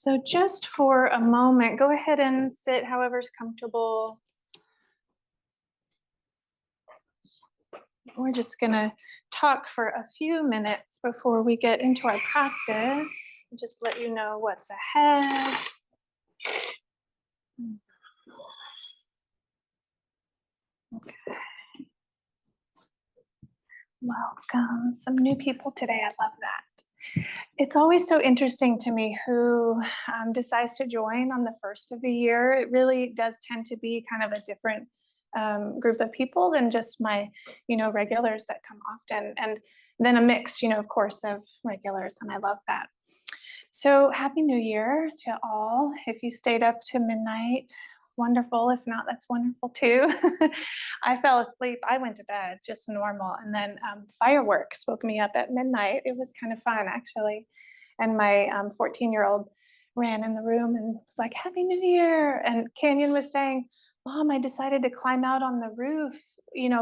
So just for a moment, go ahead and sit however's comfortable. We're just going to talk for a few minutes before we get into our practice. Just let you know what's ahead. Okay. Welcome. Some new people today. I love that. It's always so interesting to me who decides to join on the first of the year. It really does tend to be kind of a different group of people than just my, regulars that come often. And then a mix, of course, of regulars. And I love that. So Happy New Year to all. If you stayed up to midnight, wonderful. If not, that's wonderful too. I fell asleep. I went to bed just normal. And then fireworks woke me up at midnight. It was kind of fun, actually. And my 14-year-old ran in the room and was like, Happy New Year. And Canyon was saying, Mom, I decided to climb out on the roof,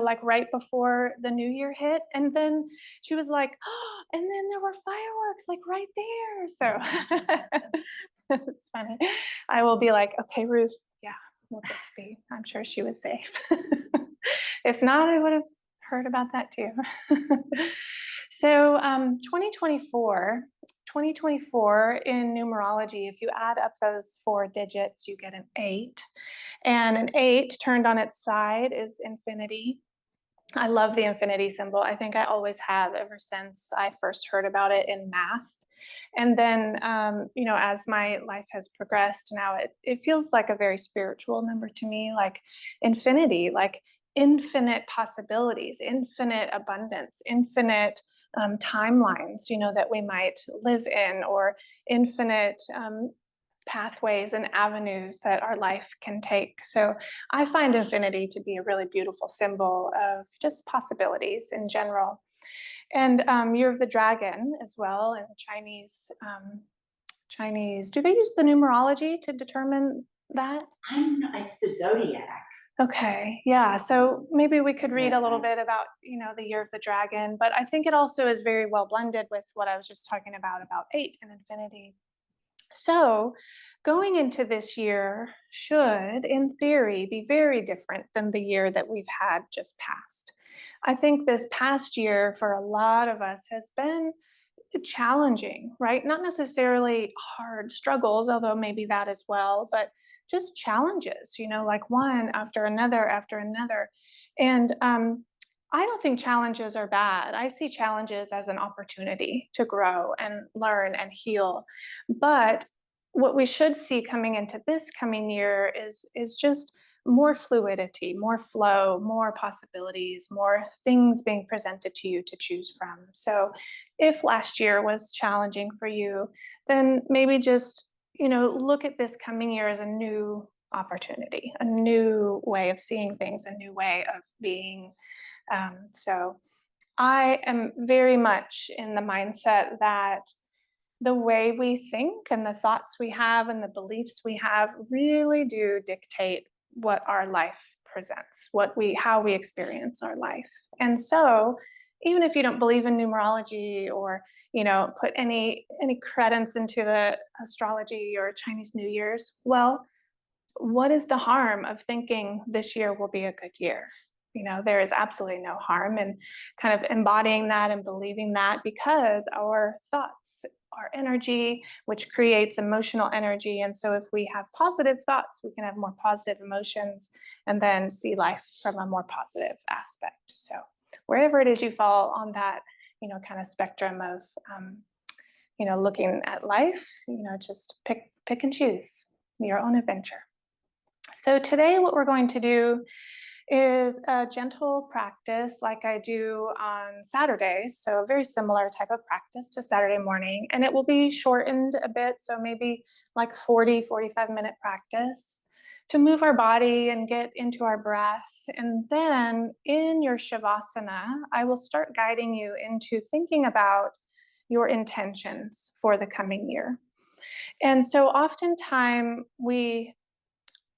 like right before the New Year hit. And then she was like, oh, and then there were fireworks like right there. So it's funny. I will be like, okay, Ruth, yeah, we'll just be, I'm sure she was safe. If not, I would have heard about that too. So 2024 in numerology, if you add up those 4 digits, you get an 8. And an 8 turned on its side is infinity. I love the infinity symbol. I think I always have ever since I first heard about it in math. And then, as my life has progressed, now it feels like a very spiritual number to me, like infinity, like infinite possibilities, infinite abundance, infinite timelines, that we might live in, or infinite pathways and avenues that our life can take. So I find infinity to be a really beautiful symbol of just possibilities in general. And Year of the Dragon as well in Chinese. Do they use the numerology to determine that? I don't know. It's the zodiac. Okay, yeah. So maybe we could read a little bit about, the Year of the Dragon, but I think it also is very well blended with what I was just talking about 8 and infinity. So going into this year should, in theory, be very different than the year that we've had just passed. I think this past year for a lot of us has been challenging, right? Not necessarily hard struggles, although maybe that as well, but just challenges, like one after another after another. And I don't think challenges are bad. I see challenges as an opportunity to grow and learn and heal. But what we should see coming into this coming year is just more fluidity, more flow, more possibilities, more things being presented to you to choose from. So if last year was challenging for you, then maybe just, look at this coming year as a new opportunity, a new way of seeing things, a new way of being. So I am very much in the mindset that the way we think and the thoughts we have and the beliefs we have really do dictate what our life presents, how we experience our life. And so even if you don't believe in numerology or, put any credence into the astrology or Chinese New Year's, well, what is the harm of thinking this year will be a good year? There is absolutely no harm in kind of embodying that and believing that, because our thoughts are energy, which creates emotional energy. And so if we have positive thoughts, we can have more positive emotions and then see life from a more positive aspect. So wherever it is you fall on that, kind of spectrum of, looking at life, just pick and choose your own adventure. So today what we're going to do is a gentle practice like I do on Saturdays. So a very similar type of practice to Saturday morning, and it will be shortened a bit. So maybe like 45-minute practice to move our body and get into our breath. And then in your Shavasana, I will start guiding you into thinking about your intentions for the coming year. And so oftentimes we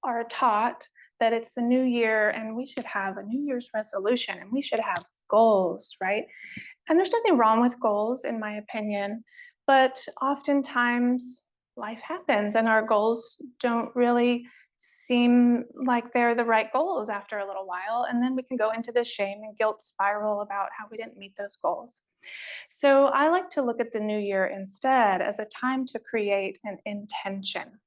are taught that it's the new year and we should have a New Year's resolution and we should have goals, right? And there's nothing wrong with goals, in my opinion, but oftentimes life happens and our goals don't really seem like they're the right goals after a little while. And then we can go into this shame and guilt spiral about how we didn't meet those goals. So I like to look at the new year instead as a time to create an intention,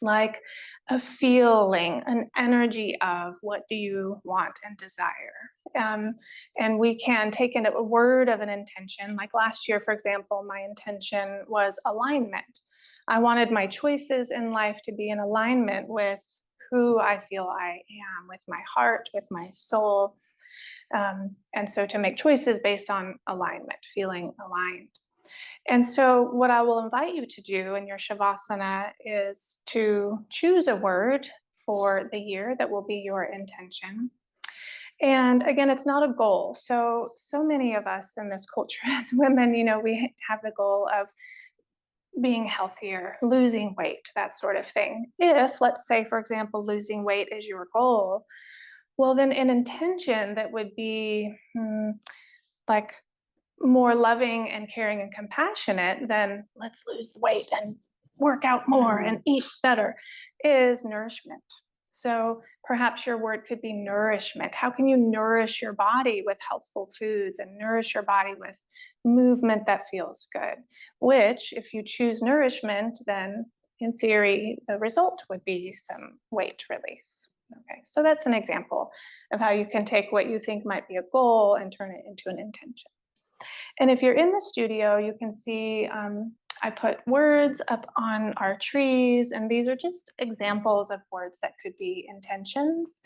like a feeling, an energy of what do you want and desire. And we can take in a word of an intention. Like last year, for example, my intention was alignment. I wanted my choices in life to be in alignment with who I feel I am, with my heart, with my soul. And so to make choices based on alignment, feeling aligned. And so what I will invite you to do in your Shavasana is to choose a word for the year that will be your intention. And again, it's not a goal. So many of us in this culture as women, we have the goal of being healthier, losing weight, that sort of thing. If, let's say, for example, losing weight is your goal, well, then an intention that would be like more loving and caring and compassionate than let's lose the weight and work out more and eat better is nourishment. So perhaps your word could be nourishment. How can you nourish your body with healthful foods and nourish your body with movement that feels good? Which, if you choose nourishment, then in theory, the result would be some weight release. Okay, so that's an example of how you can take what you think might be a goal and turn it into an intention. And if you're in the studio, you can see I put words up on our trees, and these are just examples of words that could be intentions.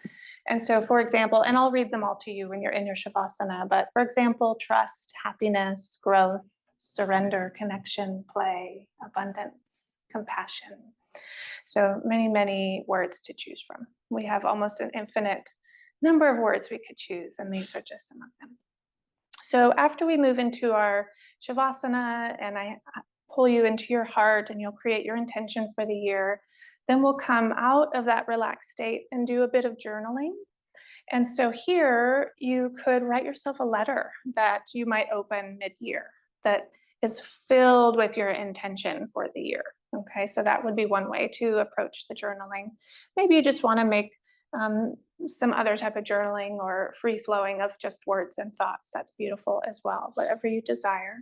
And so, for example, and I'll read them all to you when you're in your Shavasana, but for example, trust, happiness, growth, surrender, connection, play, abundance, compassion. So many, many words to choose from. We have almost an infinite number of words we could choose, and these are just some of them. So after we move into our Shavasana and I pull you into your heart and you'll create your intention for the year, then we'll come out of that relaxed state and do a bit of journaling. And so here you could write yourself a letter that you might open mid-year that is filled with your intention for the year. Okay, so that would be one way to approach the journaling. Maybe you just want to make some other type of journaling or free flowing of just words and thoughts. That's beautiful as well, whatever you desire.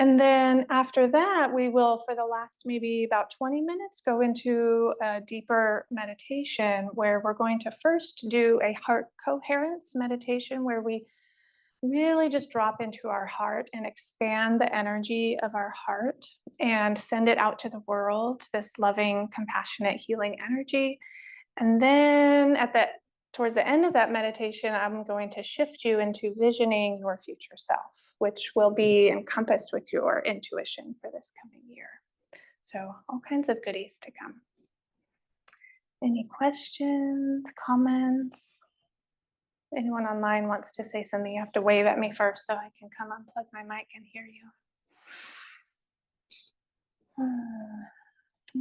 And then after that, we will, for the last maybe about 20 minutes, go into a deeper meditation where we're going to first do a heart coherence meditation where we really just drop into our heart and expand the energy of our heart and send it out to the world, this loving, compassionate, healing energy. And then towards the end of that meditation, I'm going to shift you into visioning your future self, which will be encompassed with your intuition for this coming year. So all kinds of goodies to come. Any questions, comments? Anyone online wants to say something, you have to wave at me first so I can come unplug my mic and hear you.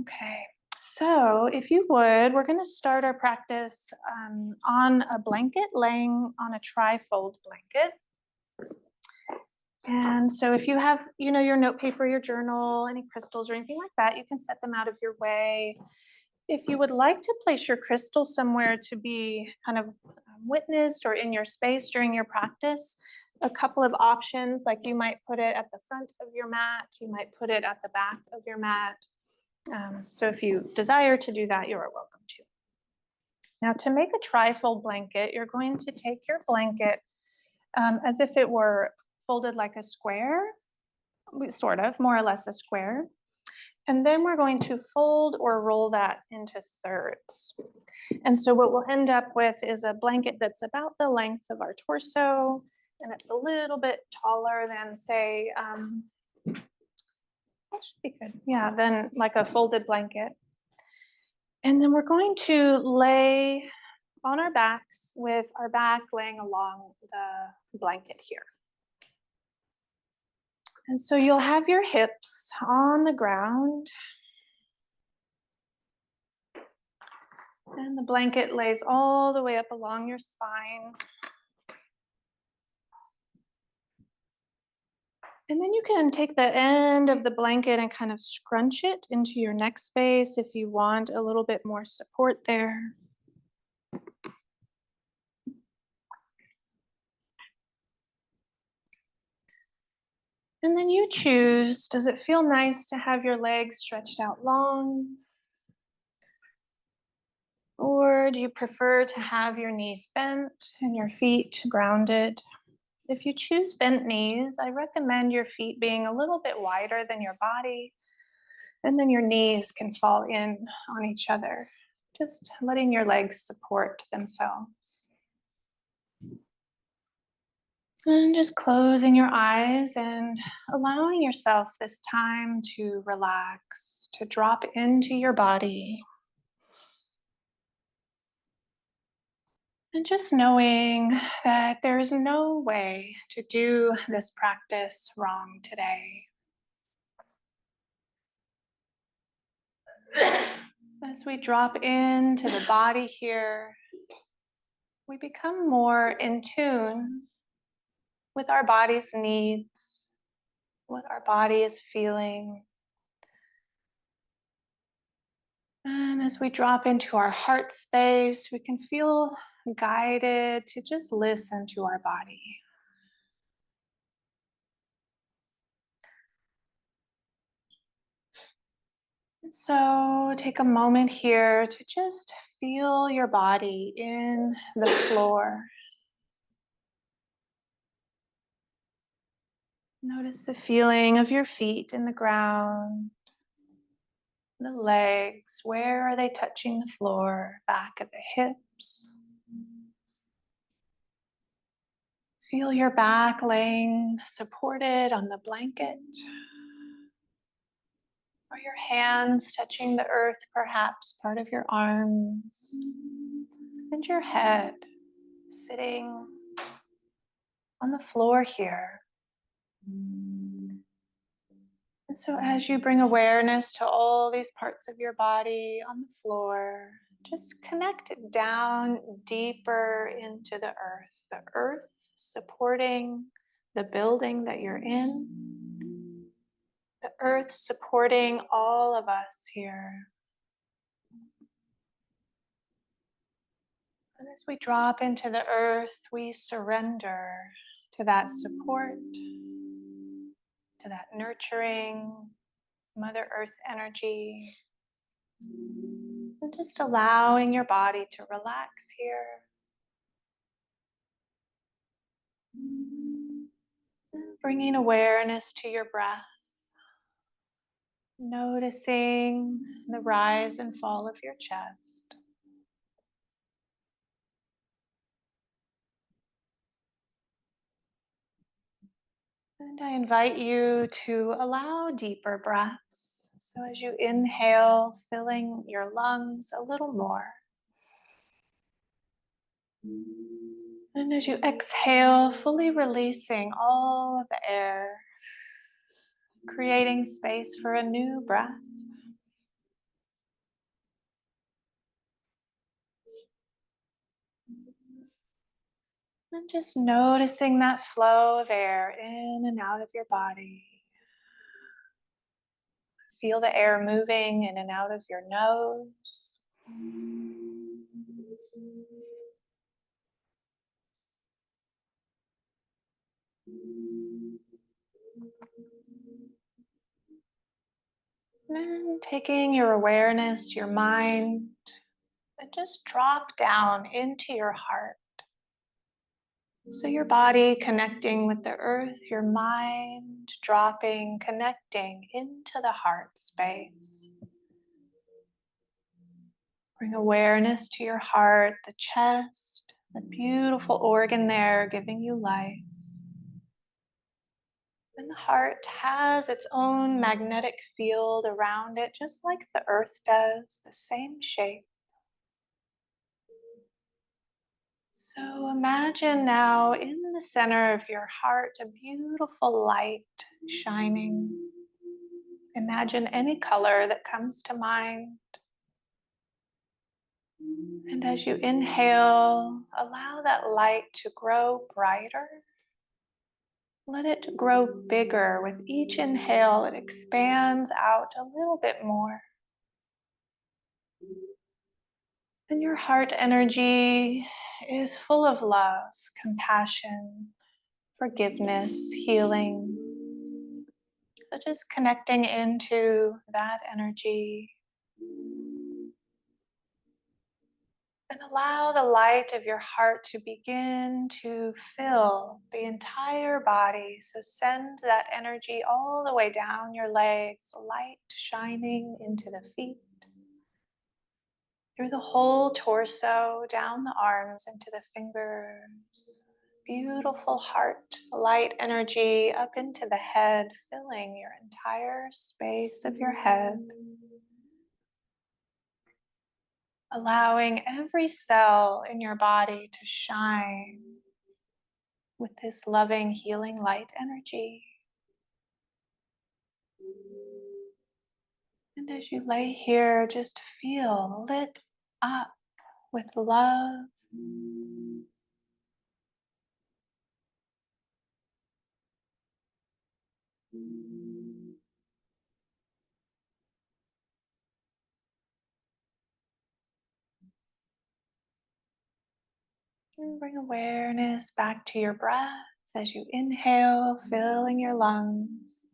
Okay. So if you would, we're going to start our practice on a blanket, laying on a tri-fold blanket. And so if you have, your note paper, your journal, any crystals or anything like that, you can set them out of your way. If you would like to place your crystal somewhere to be kind of witnessed or in your space during your practice, a couple of options, like you might put it at the front of your mat, you might put it at the back of your mat. So if you desire to do that, you are welcome to. Now to make a tri-fold blanket, you're going to take your blanket as if it were folded like a square, sort of, more or less a square. And then we're going to fold or roll that into thirds. And so what we'll end up with is a blanket that's about the length of our torso, and it's a little bit taller than, say, that should be good. Yeah, then like a folded blanket. And then we're going to lay on our backs with our back laying along the blanket here. And so you'll have your hips on the ground. And the blanket lays all the way up along your spine. And then you can take the end of the blanket and kind of scrunch it into your neck space if you want a little bit more support there. And then you choose, does it feel nice to have your legs stretched out long? Or do you prefer to have your knees bent and your feet grounded? If you choose bent knees, I recommend your feet being a little bit wider than your body, and then your knees can fall in on each other, just letting your legs support themselves. And just closing your eyes and allowing yourself this time to relax, to drop into your body. And just knowing that there is no way to do this practice wrong today. As we drop into the body here, we become more in tune with our body's needs, what our body is feeling. And as we drop into our heart space, we can feel guided to just listen to our body. And so take a moment here to just feel your body in the floor. Notice the feeling of your feet in the ground, the legs. Where are they touching the floor? Back of the hips. Feel your back laying supported on the blanket. Are your hands touching the earth, perhaps part of your arms? And your head sitting on the floor here. And so as you bring awareness to all these parts of your body on the floor, just connect it down deeper into the earth supporting the building that you're in, the earth supporting all of us here. And as we drop into the earth, we surrender to that support, to that nurturing Mother Earth energy. And just allowing your body to relax here. Bringing awareness to your breath. Noticing the rise and fall of your chest. And I invite you to allow deeper breaths. So as you inhale, filling your lungs a little more. And as you exhale, fully releasing all of the air, creating space for a new breath. And just noticing that flow of air in and out of your body. Feel the air moving in and out of your nose. Then taking your awareness, your mind, and just drop down into your heart. So your body connecting with the earth, your mind dropping, connecting into the heart space. Bring awareness to your heart, the chest, the beautiful organ there giving you life. And the heart has its own magnetic field around it, just like the earth does, the same shape. So imagine now in the center of your heart a beautiful light shining. Imagine any color that comes to mind. And as you inhale, allow that light to grow brighter. Let it grow bigger. With each inhale, it expands out a little bit more. And your heart energy is full of love, compassion, forgiveness, healing. So just connecting into that energy. And allow the light of your heart to begin to fill the entire body. So send that energy all the way down your legs, light shining into the feet, through the whole torso, down the arms, into the fingers. Beautiful heart, light energy up into the head, filling your entire space of your head. Allowing every cell in your body to shine with this loving, healing light energy. And as you lay here, just feel lit up with love. And bring awareness back to your breath as you inhale, filling your lungs.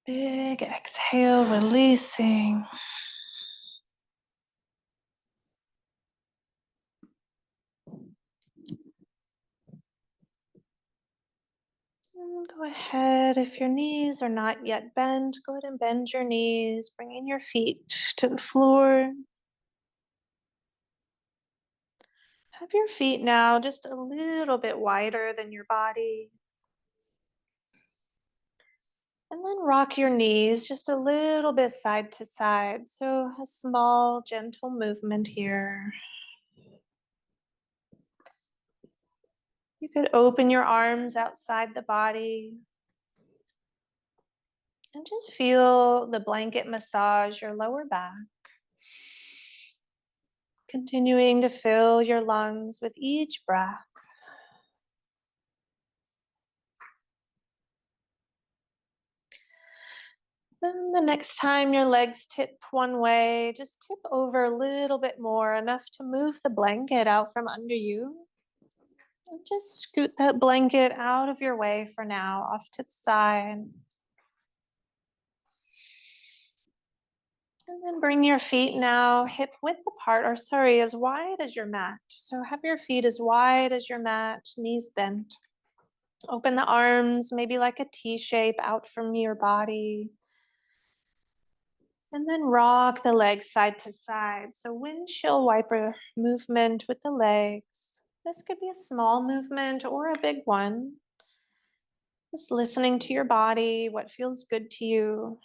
Big exhale, releasing. And go ahead, if your knees are not yet bent, go ahead and bend your knees, bringing your feet to the floor. Have your feet now just a little bit wider than your body. And then rock your knees just a little bit side to side. So a small, gentle movement here. You could open your arms outside the body and just feel the blanket massage your lower back. Continuing to fill your lungs with each breath. Then the next time your legs tip one way, just tip over a little bit more, enough to move the blanket out from under you. And just scoot that blanket out of your way for now, off to the side. And then bring your feet now hip width apart, or sorry, as wide as your mat. So have your feet as wide as your mat, knees bent. Open the arms, maybe like a T shape out from your body. And then rock the legs side to side. So windshield wiper movement with the legs. This could be a small movement or a big one. Just listening to your body, what feels good to you.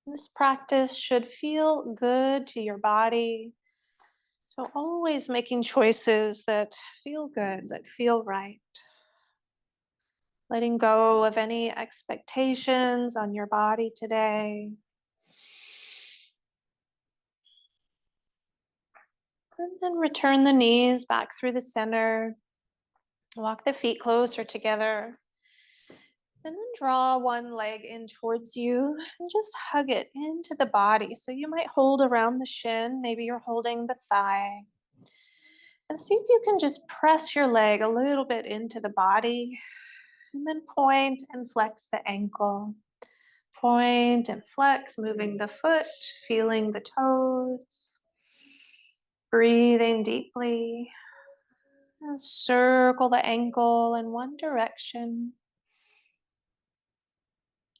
This practice should feel good to your body. So always making choices that feel good, that feel right. Letting go of any expectations on your body today. And then return the knees back through the center. Walk the feet closer together. And then draw one leg in towards you and just hug it into the body. So you might hold around the shin, maybe you're holding the thigh. And see if you can just press your leg a little bit into the body. And then point and flex the ankle. Point and flex, moving the foot, feeling the toes. Breathing deeply. And circle the ankle in one direction.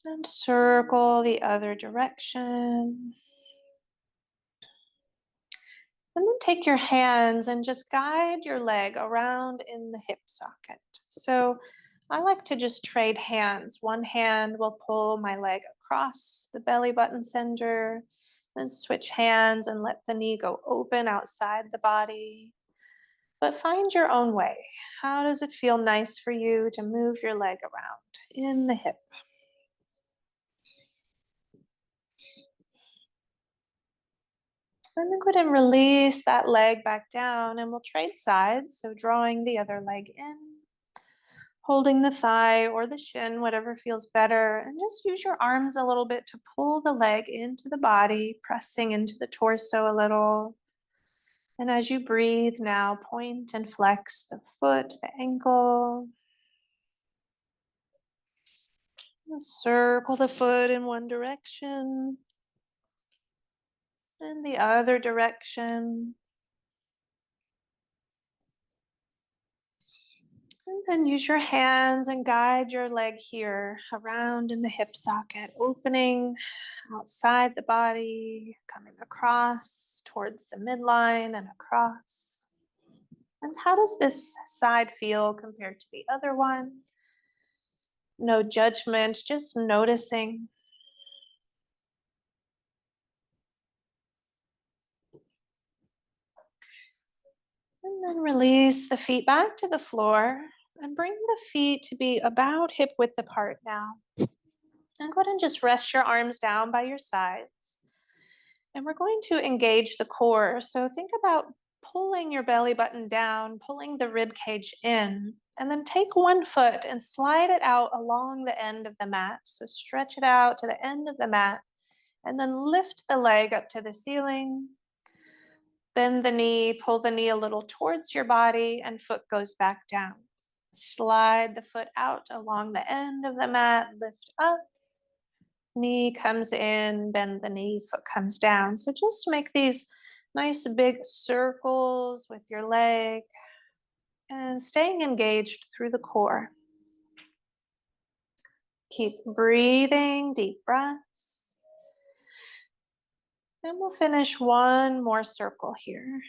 And circle the other direction. And then take your hands and just guide your leg around in the hip socket. So I like to just trade hands. One hand will pull my leg across the belly button center, then switch hands and let the knee go open outside the body. But find your own way. How does it feel nice for you to move your leg around in the hip? And then go ahead and release that leg back down, and we'll trade sides. So drawing the other leg in, holding the thigh or the shin, whatever feels better, and just use your arms a little bit to pull the leg into the body, pressing into the torso a little. And as you breathe now, point and flex the foot, the ankle. Circle the foot in one direction and the other direction. And then use your hands and guide your leg here around in the hip socket, opening outside the body, coming across towards the midline and across. And how does this side feel compared to the other one? No judgment, just noticing. And then release the feet back to the floor and bring the feet to be about hip width apart now. And go ahead and just rest your arms down by your sides. And we're going to engage the core. So think about pulling your belly button down, pulling the rib cage in, and then take one foot and slide it out along the end of the mat. So stretch it out to the end of the mat, and then lift the leg up to the ceiling. Bend the knee, pull the knee a little towards your body, and foot goes back down. Slide the foot out along the end of the mat, lift up. Knee comes in, bend the knee, foot comes down. So just make these nice big circles with your leg and staying engaged through the core. Keep breathing, deep breaths. And we'll finish one more circle here.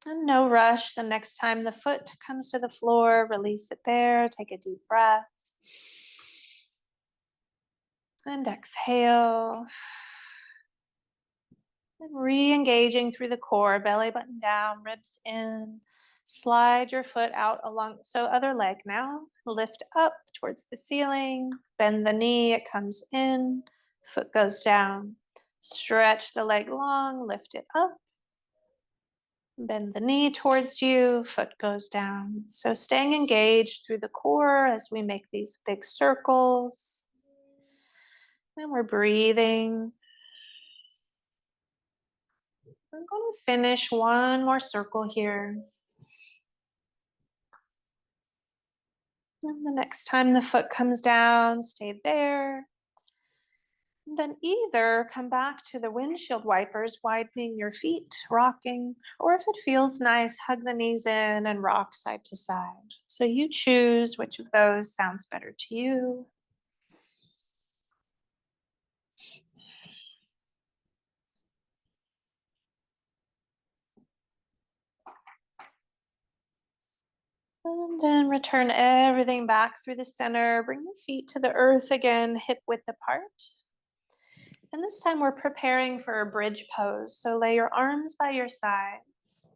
And no rush. The next time the foot comes to the floor, release it there. Take a deep breath. And exhale. And re-engaging through the core, belly button down, ribs in. Slide your foot out along, so other leg now. Lift up towards the ceiling. Bend the knee, it comes in. Foot goes down. Stretch the leg long, lift it up. Bend the knee towards you, foot goes down. So staying engaged through the core as we make these big circles. And we're breathing. I'm going to finish one more circle here. And the next time the foot comes down, stay there. Then either come back to the windshield wipers, widening your feet, rocking, or if it feels nice, hug the knees in and rock side to side. So you choose which of those sounds better to you. And then return everything back through the center. Bring the feet to the earth again, hip width apart. And this time we're preparing for a bridge pose. So lay your arms by your sides.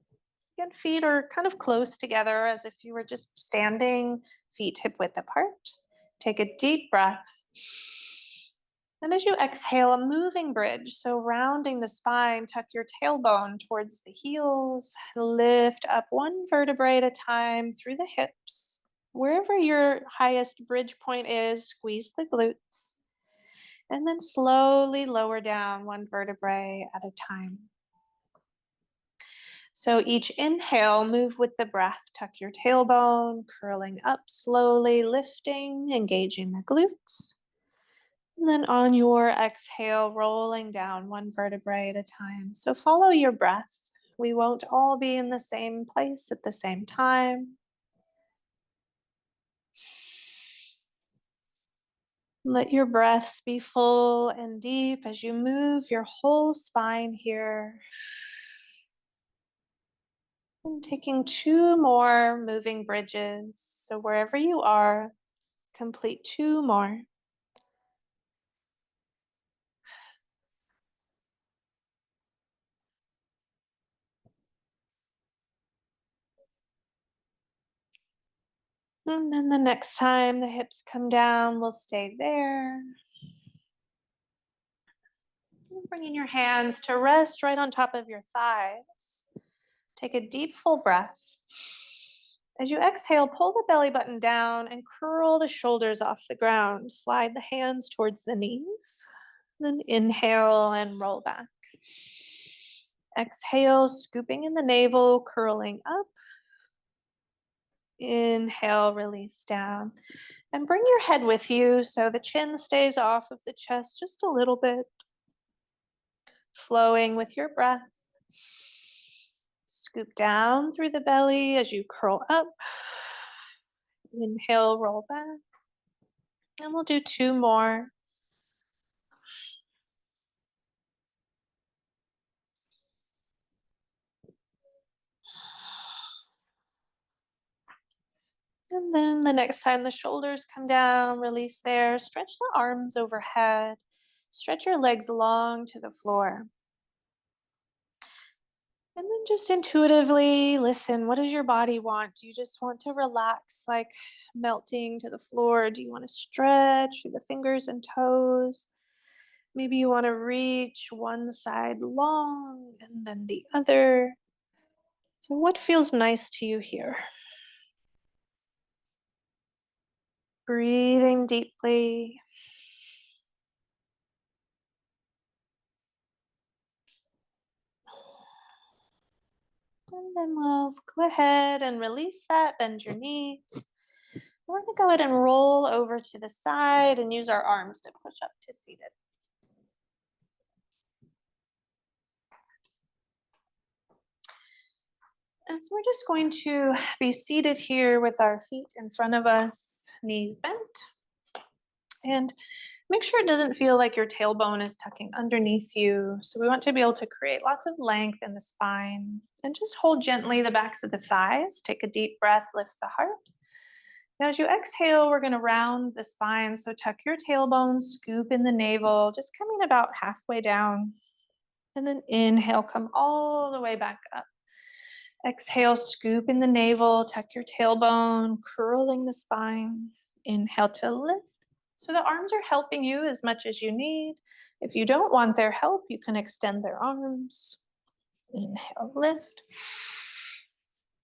Again, feet are kind of close together as if you were just standing, feet hip width apart. Take a deep breath. And as you exhale, a moving bridge. So rounding the spine, tuck your tailbone towards the heels. Lift up one vertebrae at a time through the hips. Wherever your highest bridge point is, squeeze the glutes. And then slowly lower down one vertebrae at a time. So each inhale, move with the breath. Tuck your tailbone, curling up slowly, lifting, engaging the glutes. And then on your exhale, rolling down one vertebrae at a time. So follow your breath. We won't all be in the same place at the same time. Let your breaths be full and deep as you move your whole spine here. And taking two more moving bridges. So wherever you are, complete two more. And then the next time the hips come down, we'll stay there. Bringing your hands to rest right on top of your thighs. Take a deep, full breath. As you exhale, pull the belly button down and curl the shoulders off the ground. Slide the hands towards the knees. Then inhale and roll back. Exhale, scooping in the navel, curling up. Inhale, release down. And bring your head with you so the chin stays off of the chest just a little bit. Flowing with your breath. Scoop down through the belly as you curl up. Inhale, roll back. And we'll do 2 more. And then the next time the shoulders come down, release there. Stretch the arms overhead. Stretch your legs long to the floor. And then just intuitively listen. What does your body want? Do you just want to relax, like melting to the floor? Do you want to stretch through the fingers and toes? Maybe you want to reach one side long and then the other. So what feels nice to you here? Breathing deeply. And then we'll go ahead and release that, bend your knees. We're going to go ahead and roll over to the side and use our arms to push up to seated. And so we're just going to be seated here with our feet in front of us, knees bent. And make sure it doesn't feel like your tailbone is tucking underneath you. So we want to be able to create lots of length in the spine. And just hold gently the backs of the thighs. Take a deep breath, lift the heart. Now as you exhale, we're going to round the spine. So tuck your tailbone, scoop in the navel, just coming about halfway down. And then inhale, come all the way back up. Exhale, scoop in the navel, tuck your tailbone, curling the spine. Inhale to lift. So the arms are helping you as much as you need. If you don't want their help, you can extend their arms. Inhale, lift.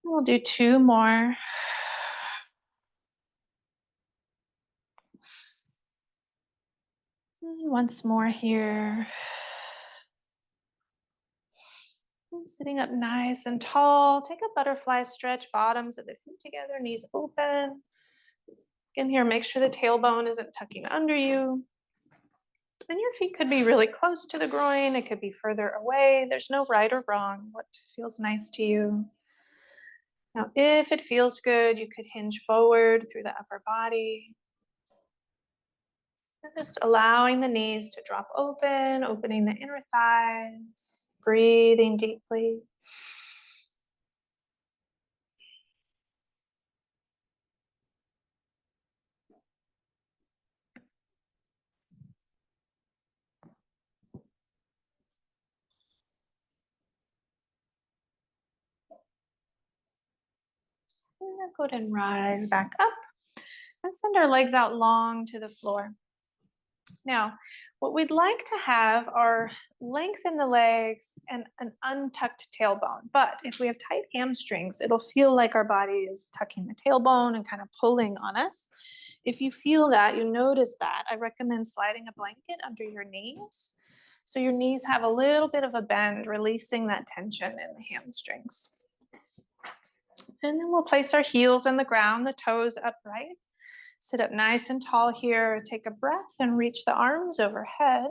We'll do 2 more. And once more here. And sitting up nice and tall. Take a butterfly stretch, bottoms of the feet together, knees open. Again here, make sure the tailbone isn't tucking under you. And your feet could be really close to the groin. It could be further away. There's no right or wrong. What feels nice to you? Now, if it feels good, you could hinge forward through the upper body. And just allowing the knees to drop open, opening the inner thighs, breathing deeply. And then go ahead and rise back up and send our legs out long to the floor. Now, what we'd like to have are length in the legs and an untucked tailbone. But if we have tight hamstrings, it'll feel like our body is tucking the tailbone and kind of pulling on us. If you feel that, you notice that, I recommend sliding a blanket under your knees. So your knees have a little bit of a bend, releasing that tension in the hamstrings. And then we'll place our heels on the ground, the toes upright. Sit up nice and tall here. Take a breath and reach the arms overhead.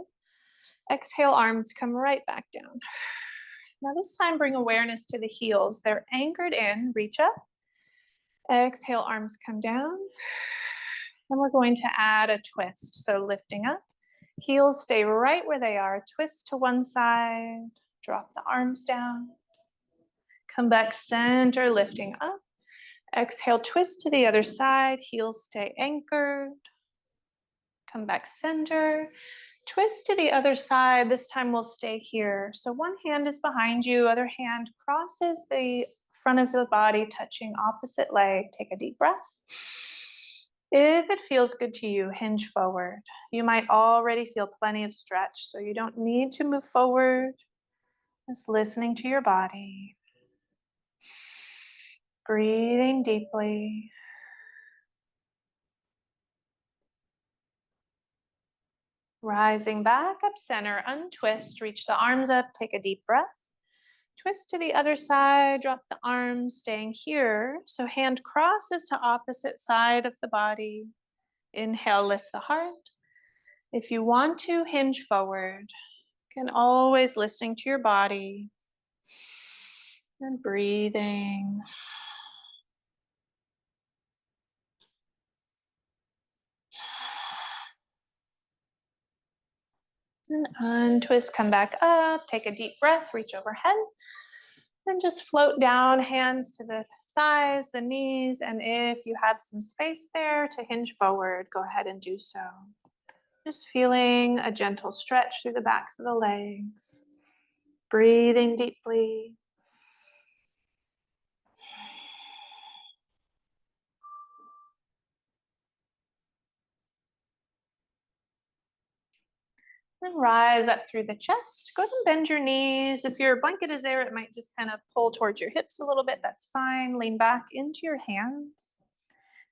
Exhale, arms come right back down. Now this time, bring awareness to the heels. They're anchored in, reach up. Exhale, arms come down. And we're going to add a twist. So lifting up, heels stay right where they are. Twist to one side, drop the arms down. Come back center, lifting up. Exhale, twist to the other side, heels stay anchored. Come back center, twist to the other side. This time we'll stay here. So one hand is behind you, other hand crosses the front of the body, touching opposite leg. Take a deep breath. If it feels good to you, hinge forward. You might already feel plenty of stretch, so you don't need to move forward. Just listening to your body. Breathing deeply. Rising back up center, untwist, reach the arms up, take a deep breath. Twist to the other side, drop the arms, staying here. So hand crosses to opposite side of the body. Inhale, lift the heart. If you want to, hinge forward. Again, always listening to your body and breathing. And untwist, come back up, take a deep breath, reach overhead. And just float down, hands to the thighs, the knees, and if you have some space there to hinge forward, go ahead and do so. Just feeling a gentle stretch through the backs of the legs. Breathing deeply. And rise up through the chest. Go ahead and bend your knees. If your blanket is there, it might just kind of pull towards your hips a little bit. That's fine. Lean back into your hands.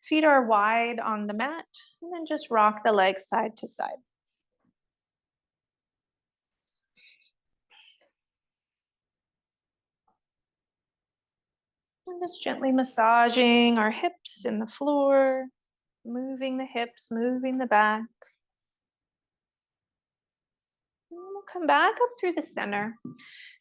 Feet are wide on the mat. And then just rock the legs side to side. And just gently massaging our hips in the floor. Moving the hips, moving the back. And we'll come back up through the center.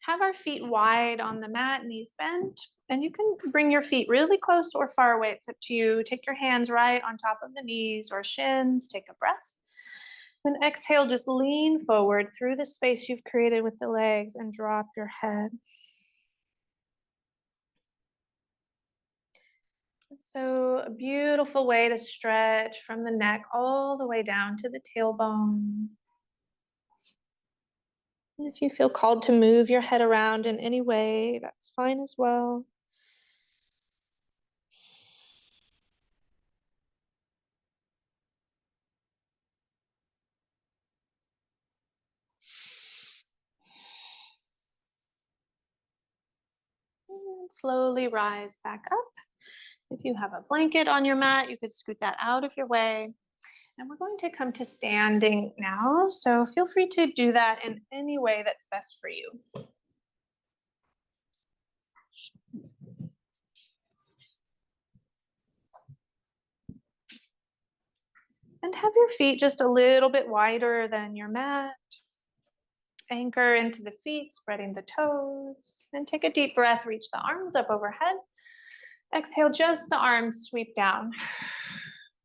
Have our feet wide on the mat, knees bent. And you can bring your feet really close or far away. It's up to you. Take your hands right on top of the knees or shins. Take a breath. Then exhale, just lean forward through the space you've created with the legs and drop your head. So a beautiful way to stretch from the neck all the way down to the tailbone. And if you feel called to move your head around in any way, that's fine as well. And slowly rise back up. If you have a blanket on your mat, you could scoot that out of your way. And we're going to come to standing now. So feel free to do that in any way that's best for you. And have your feet just a little bit wider than your mat. Anchor into the feet, spreading the toes. And take a deep breath, reach the arms up overhead. Exhale, just the arms sweep down.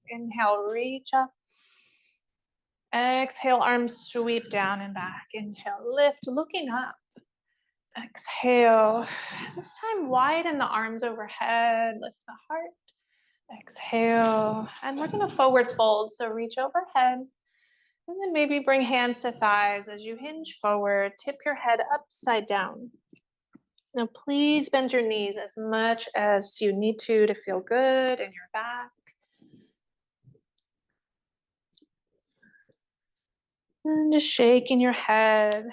Inhale, reach up. Exhale, arms sweep down and back. Inhale, lift, looking up. Exhale. This time, widen the arms overhead, lift the heart. Exhale. And we're going to forward fold. So reach overhead. And then maybe bring hands to thighs as you hinge forward. Tip your head upside down. Now, please bend your knees as much as you need to feel good in your back. And just shaking your head.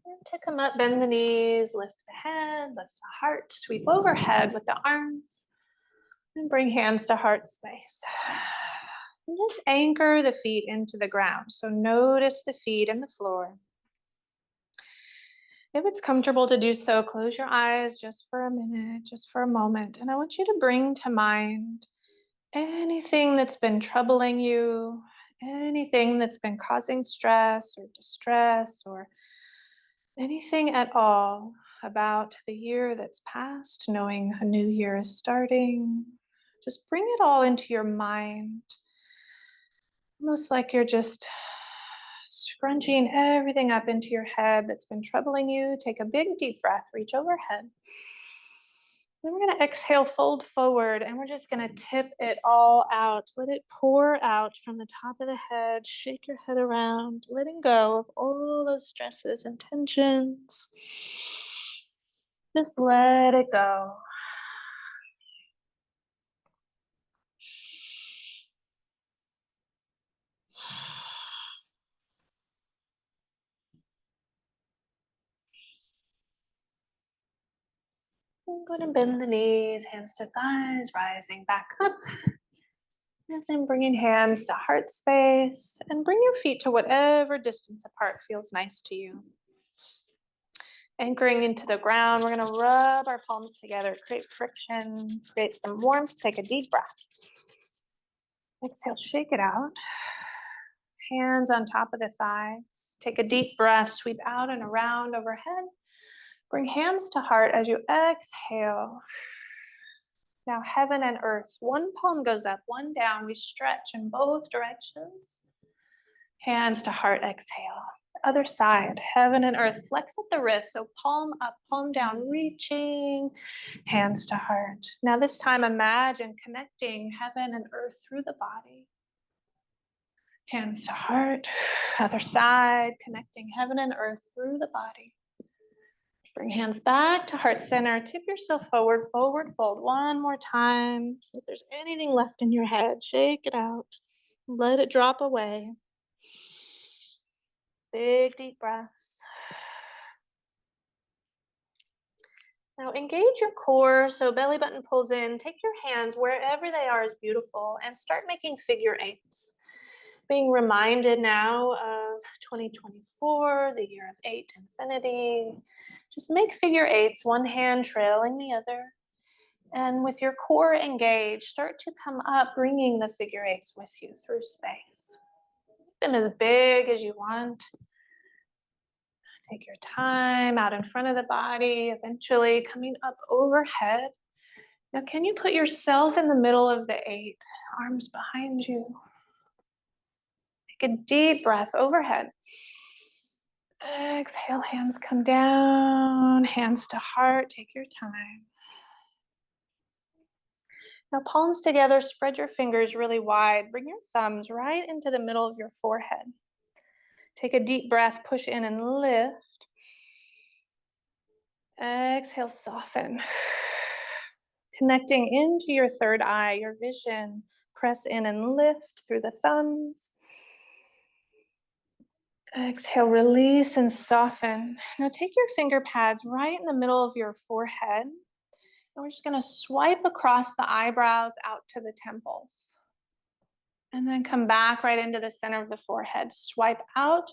And to come up, bend the knees, lift the head, lift the heart, sweep overhead with the arms, and bring hands to heart space. And just anchor the feet into the ground. So notice the feet and the floor. If it's comfortable to do so, close your eyes just for a minute, just for a moment. And I want you to bring to mind anything that's been troubling you, anything that's been causing stress or distress or anything at all about the year that's passed, knowing a new year is starting. Just bring it all into your mind. Almost like you're just scrunching everything up into your head that's been troubling you. Take a big deep breath, reach overhead. Then we're going to exhale, fold forward, and we're just going to tip it all out. Let it pour out from the top of the head. Shake your head around, letting go of all those stresses and tensions. Just let it go. Go ahead and bend the knees, hands to thighs, rising back up. And then bringing hands to heart space and bring your feet to whatever distance apart feels nice to you. Anchoring into the ground, we're going to rub our palms together, create friction, create some warmth. Take a deep breath. Exhale, shake it out. Hands on top of the thighs. Take a deep breath, sweep out and around overhead. Bring hands to heart as you exhale. Now heaven and earth, one palm goes up, one down. We stretch in both directions. Hands to heart, exhale. Other side, heaven and earth, flex at the wrist. So palm up, palm down, reaching, hands to heart. Now this time imagine connecting heaven and earth through the body. Hands to heart, other side, connecting heaven and earth through the body. Bring hands back to heart center. Tip yourself forward, forward fold. One more time. If there's anything left in your head, shake it out. Let it drop away. Big deep breaths. Now engage your core, so belly button pulls in. Take your hands wherever they are is beautiful and start making figure eights. Being reminded now of 2024, the year of 8 infinity. Just make figure eights, one hand trailing the other. And with your core engaged, start to come up, bringing the figure eights with you through space. Make them as big as you want. Take your time out in front of the body, eventually coming up overhead. Now, can you put yourself in the middle of the 8, arms behind you? Take a deep breath overhead. Exhale, hands come down, hands to heart, take your time. Now palms together, spread your fingers really wide. Bring your thumbs right into the middle of your forehead. Take a deep breath, push in and lift. Exhale, soften. Connecting into your third eye, your vision. Press in and lift through the thumbs. Exhale, release and soften. Now take your finger pads right in the middle of your forehead. And we're just going to swipe across the eyebrows out to the temples. And then come back right into the center of the forehead. Swipe out,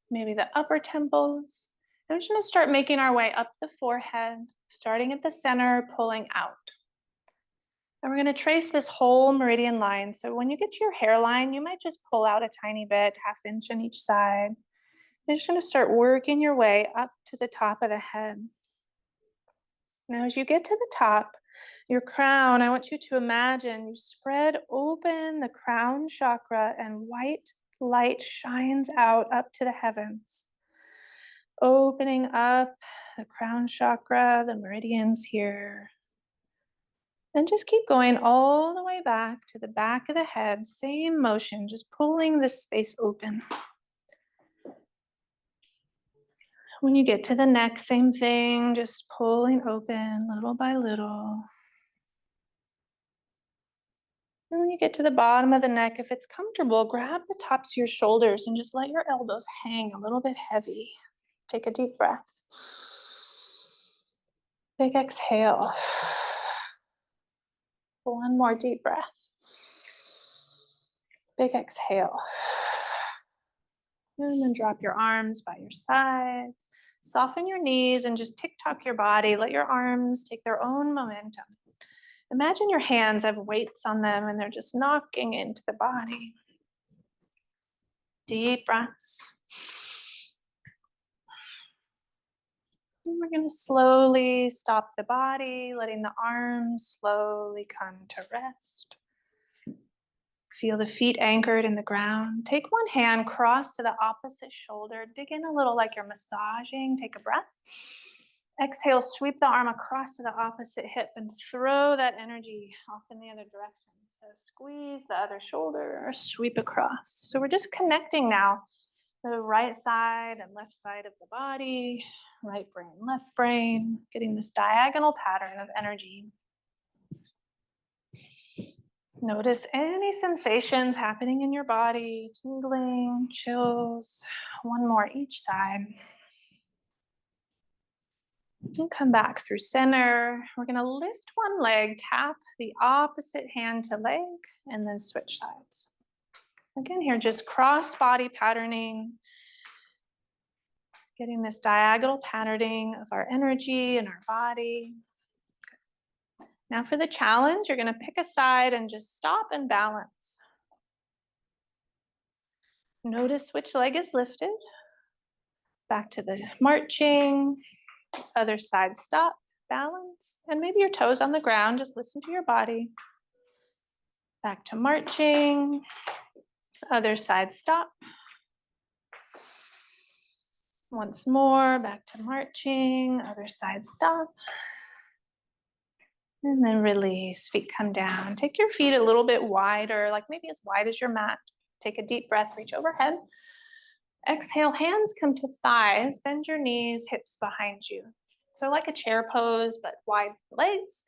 maybe the upper temples. And we're just going to start making our way up the forehead, starting at the center, pulling out. And we're going to trace this whole meridian line. So when you get to your hairline, you might just pull out a tiny bit, 1/2 inch on each side. You're just going to start working your way up to the top of the head. Now, as you get to the top, your crown, I want you to imagine you spread open the crown chakra and white light shines out up to the heavens. Opening up the crown chakra, the meridians here. And just keep going all the way back to the back of the head. Same motion, just pulling this space open. When you get to the neck, same thing, just pulling open little by little. And when you get to the bottom of the neck, if it's comfortable, grab the tops of your shoulders and just let your elbows hang a little bit heavy. Take a deep breath. Big exhale. One more deep breath. Big exhale. And then drop your arms by your sides. Soften your knees and just tick-tock your body. Let your arms take their own momentum. Imagine your hands have weights on them and they're just knocking into the body. Deep breaths. And we're going to slowly stop the body, letting the arms slowly come to rest. Feel the feet anchored in the ground. Take one hand, cross to the opposite shoulder. Dig in a little like you're massaging. Take a breath. Exhale, sweep the arm across to the opposite hip and throw that energy off in the other direction. So squeeze the other shoulder or sweep across. So we're just connecting now the right side and left side of the body, right brain, left brain, getting this diagonal pattern of energy. Notice any sensations happening in your body, tingling, chills. One more each side. And come back through center. We're going to lift one leg, tap the opposite hand to leg, and then switch sides. Again, here, just cross body patterning, getting this diagonal patterning of our energy and our body. Now for the challenge, you're going to pick a side and just stop and balance. Notice which leg is lifted. Back to the marching. Other side, stop, balance, and maybe your toes on the ground. Just listen to your body. Back to marching. Other side, stop. Once more, back to marching. Other side, stop. And then release, feet come down. Take your feet a little bit wider, like maybe as wide as your mat. Take a deep breath, reach overhead. Exhale, hands come to thighs, bend your knees, hips behind you. So like a chair pose, but wide legs.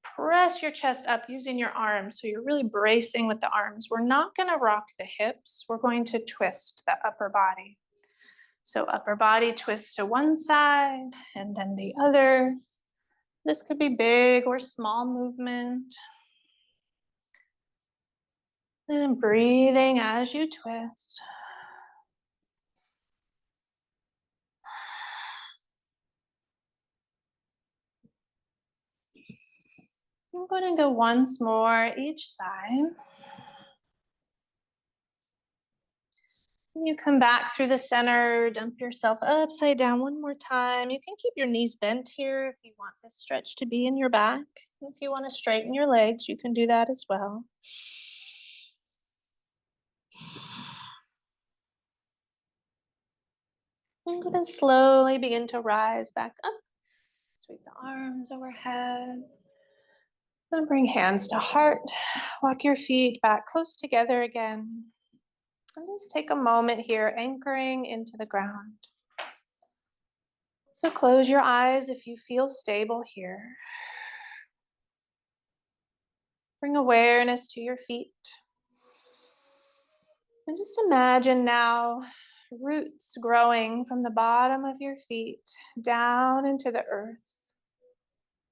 Press your chest up using your arms. So you're really bracing with the arms. We're not gonna rock the hips. We're going to twist the upper body. So upper body twists to one side and then the other. This could be big or small movement. And breathing as you twist. I'm going to do once more each side. You come back through the center, dump yourself upside down one more time. You can keep your knees bent here if you want this stretch to be in your back. If you want to straighten your legs, you can do that as well. I'm going to slowly begin to rise back up. Sweep the arms overhead. And bring hands to heart. Walk your feet back close together again. And just take a moment here, anchoring into the ground. So close your eyes if you feel stable here. Bring awareness to your feet. And just imagine now roots growing from the bottom of your feet down into the earth.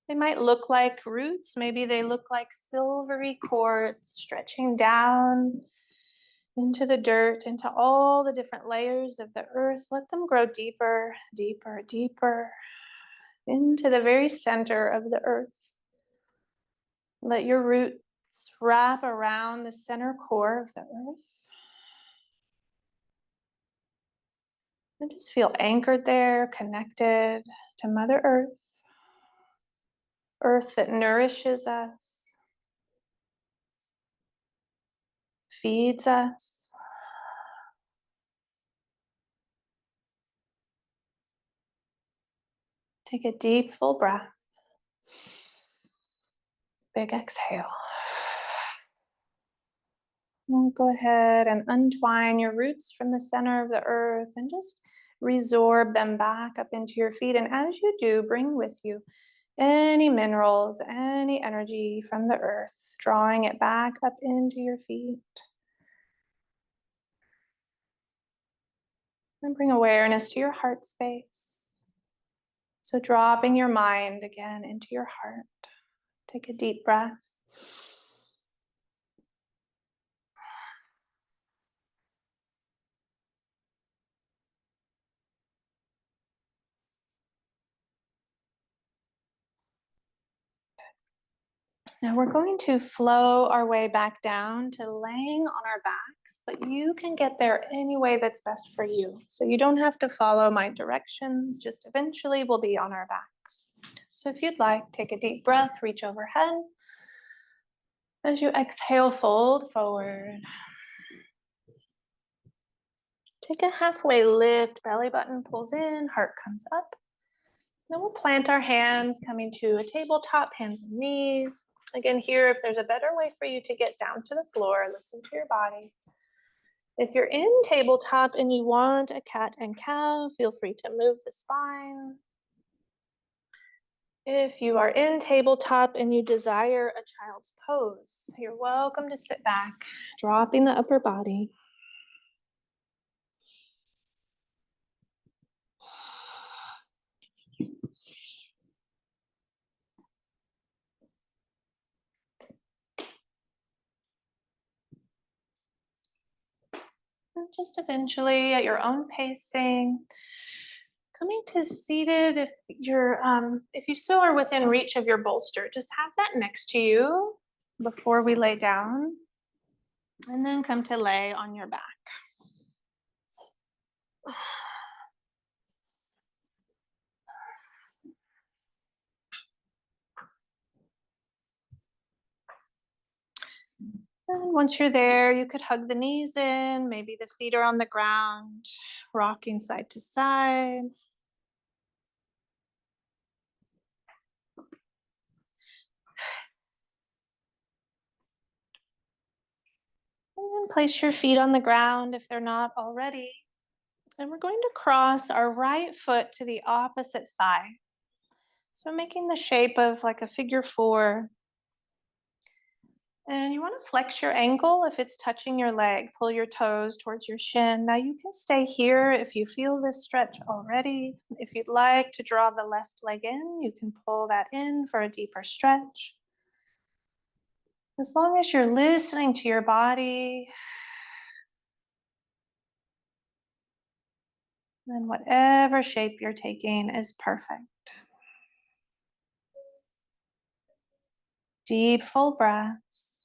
They might look like roots, maybe they look like silvery cords stretching down into the dirt, into all the different layers of the earth. Let them grow deeper, deeper, deeper into the very center of the earth. Let your roots wrap around the center core of the earth. And just feel anchored there, connected to Mother Earth. Earth that nourishes us, feeds us. Take a deep, full breath. Big exhale. We'll go ahead and untwine your roots from the center of the earth and just resorb them back up into your feet. And as you do, bring with you any minerals, any energy from the earth, drawing it back up into your feet. And bring awareness to your heart space. So dropping your mind again into your heart. Take a deep breath. Now we're going to flow our way back down to laying on our backs, but you can get there any way that's best for you. So you don't have to follow my directions, just eventually we'll be on our backs. So if you'd like, take a deep breath, reach overhead. As you exhale, fold forward. Take a halfway lift, belly button pulls in, heart comes up. Then we'll plant our hands, coming to a tabletop, hands and knees. Again, here, if there's a better way for you to get down to the floor, listen to your body. If you're in tabletop and you want a cat and cow, feel free to move the spine. If you are in tabletop and you desire a child's pose, you're welcome to sit back, dropping the upper body. And just eventually, at your own pacing, coming to seated. If you still are within reach of your bolster, just have that next to you before we lay down, and then come to lay on your back. And once you're there, you could hug the knees in, maybe the feet are on the ground, rocking side to side. And then place your feet on the ground if they're not already. And we're going to cross our right foot to the opposite thigh. So making the shape of like a figure 4. And you want to flex your ankle if it's touching your leg. Pull your toes towards your shin. Now you can stay here if you feel this stretch already. If you'd like to draw the left leg in, you can pull that in for a deeper stretch. As long as you're listening to your body, then whatever shape you're taking is perfect. Deep, full breaths.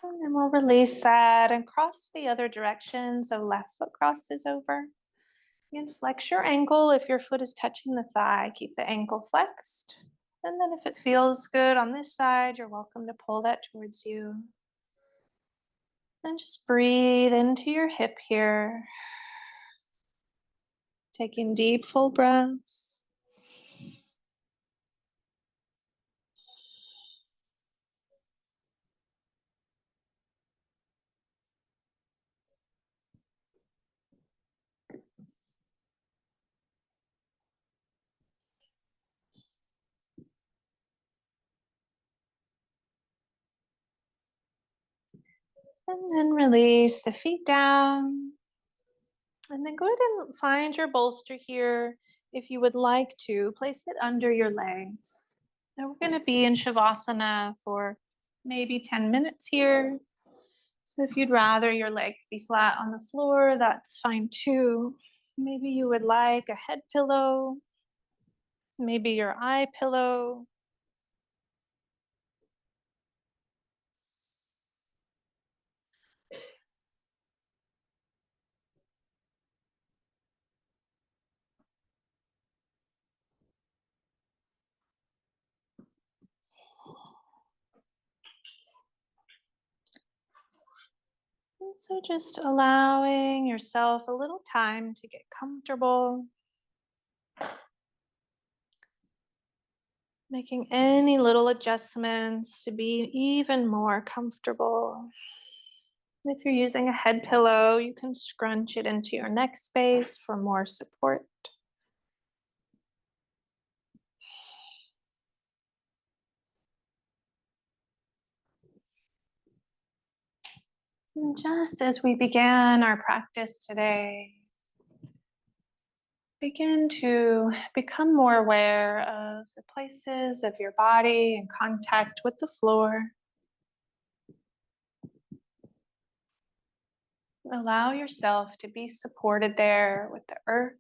And then we'll release that and cross the other direction. So left foot crosses over. Again, flex your ankle if your foot is touching the thigh. Keep the ankle flexed. And then if it feels good on this side, you're welcome to pull that towards you. And just breathe into your hip here. Taking deep, full breaths. And then release the feet down. And then go ahead and find your bolster here. If you would like to, place it under your legs. Now we're going to be in Shavasana for maybe 10 minutes here. So if you'd rather your legs be flat on the floor, that's fine too. Maybe you would like a head pillow, maybe your eye pillow. And so just allowing yourself a little time to get comfortable. Making any little adjustments to be even more comfortable. If you're using a head pillow, you can scrunch it into your neck space for more support. And just as we began our practice today, begin to become more aware of the places of your body in contact with the floor. Allow yourself to be supported there with the earth.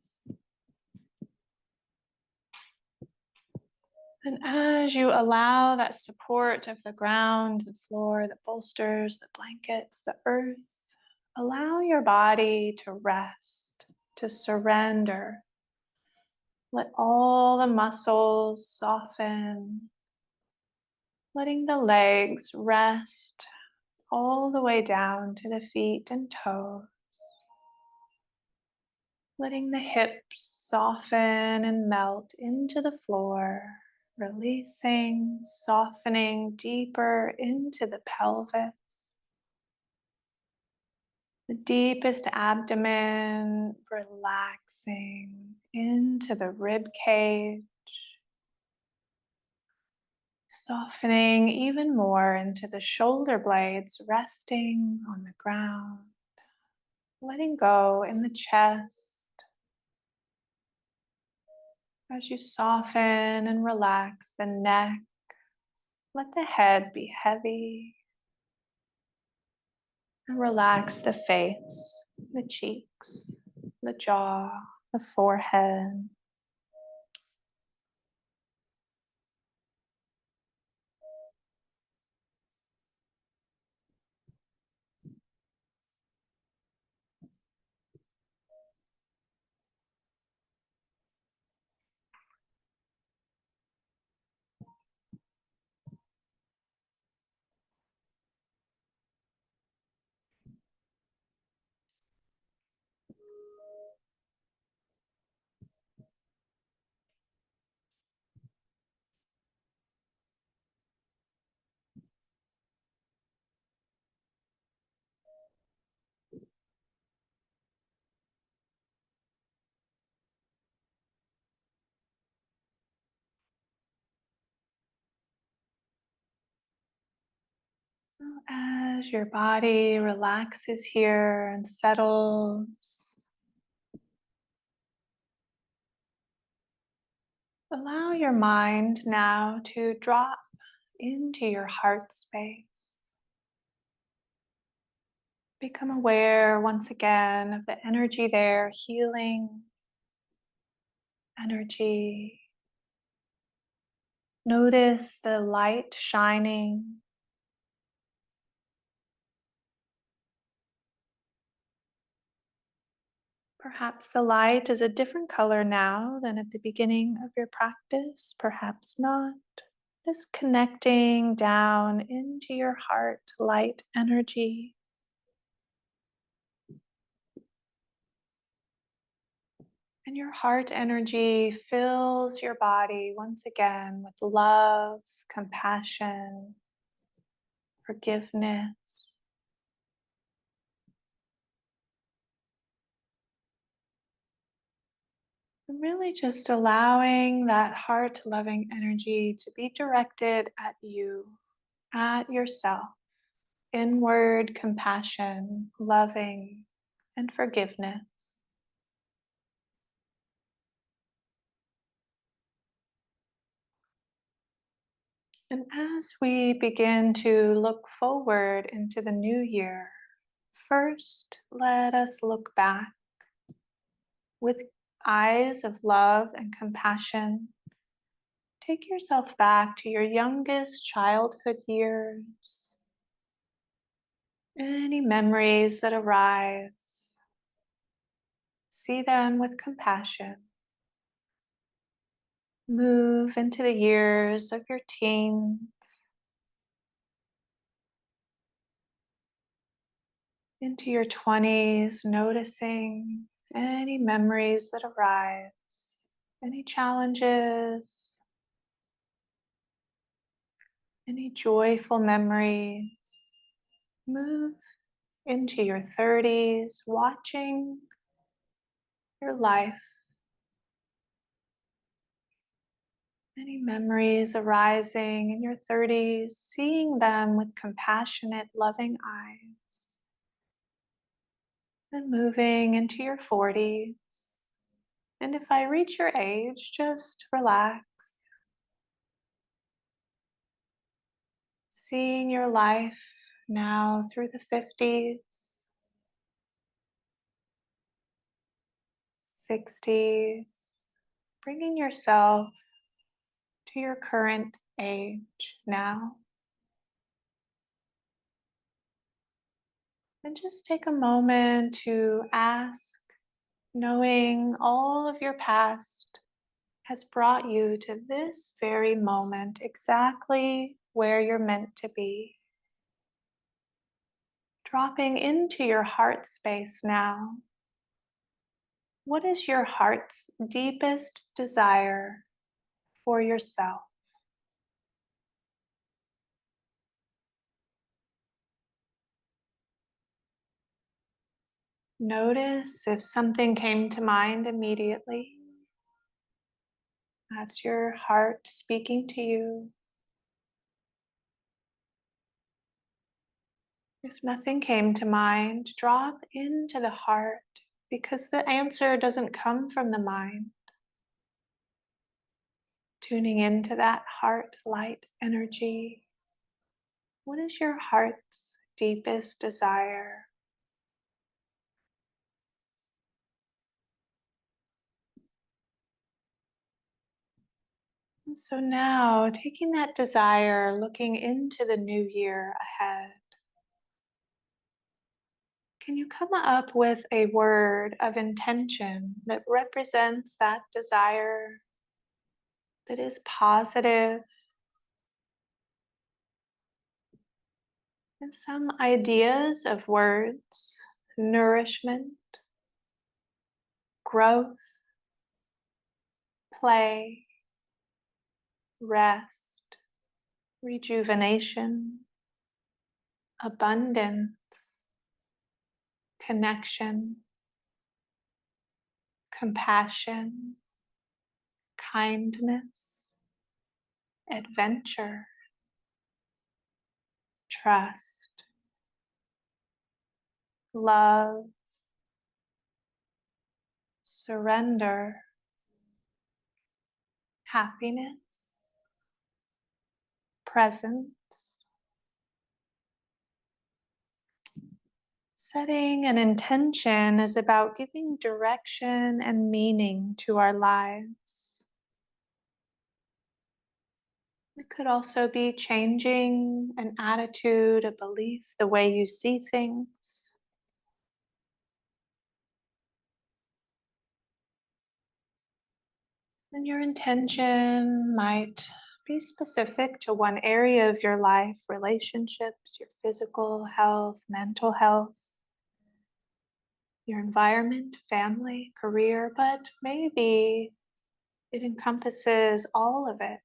And as you allow that support of the ground, the floor, the bolsters, the blankets, the earth, Allow your body to rest, to surrender. Let all the muscles soften, letting the legs rest all the way down to the feet and toes. Letting the hips soften and melt into the floor, releasing, softening deeper into the pelvis. The deepest abdomen, relaxing into the rib cage, softening even more into the shoulder blades, resting on the ground, letting go in the chest. As you soften and relax the neck, let the head be heavy. And relax the face, the cheeks, the jaw, the forehead. As your body relaxes here and settles, allow your mind now to drop into your heart space. Become aware once again of the energy there, healing energy. Notice the light shining. Perhaps the light is a different color now than at the beginning of your practice, perhaps not. Just connecting down into your heart light energy. And your heart energy fills your body once again with love, compassion, forgiveness. And really just allowing that heart-loving energy to be directed at you, at yourself. Inward compassion, loving, and forgiveness. And as we begin to look forward into the new year, first let us look back with eyes of love and compassion. Take yourself back to your youngest childhood years. Any memories that arise, see them with compassion. Move into the years of your teens, into your 20s, noticing any memories that arise, any challenges, any joyful memories. Move into your 30s, watching your life. Any memories arising in your 30s, seeing them with compassionate, loving eyes. And moving into your 40s. And if I reach your age, just relax. Seeing your life now through the 50s, 60s, bringing yourself to your current age now. And just take a moment to ask, knowing all of your past has brought you to this very moment, exactly where you're meant to be. Dropping into your heart space now. What is your heart's deepest desire for yourself? Notice if something came to mind immediately. That's your heart speaking to you. If nothing came to mind, drop into the heart because the answer doesn't come from the mind. Tuning into that heart light energy. What is your heart's deepest desire? And so now, taking that desire, looking into the new year ahead, can you come up with a word of intention that represents that desire, that is positive, and some ideas of words, nourishment, growth, play, rest, rejuvenation, abundance, connection, compassion, kindness, adventure, trust, love, surrender, happiness, presence. Setting an intention is about giving direction and meaning to our lives. It could also be changing an attitude, a belief, the way you see things. And your intention might be specific to one area of your life, relationships, your physical health, mental health, your environment, family, career, but maybe it encompasses all of it.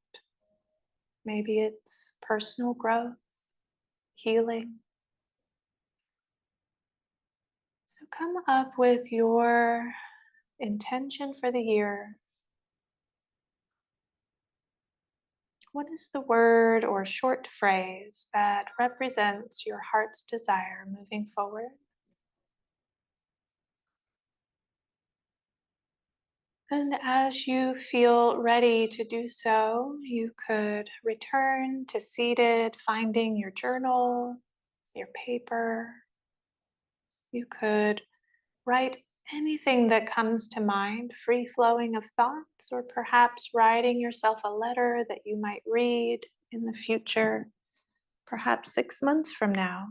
Maybe it's personal growth, healing. So come up with your intention for the year. What is the word or short phrase that represents your heart's desire moving forward? And as you feel ready to do so, you could return to seated, finding your journal, your paper. You could write anything that comes to mind, free flowing of thoughts, or perhaps writing yourself a letter that you might read in the future, perhaps 6 months from now.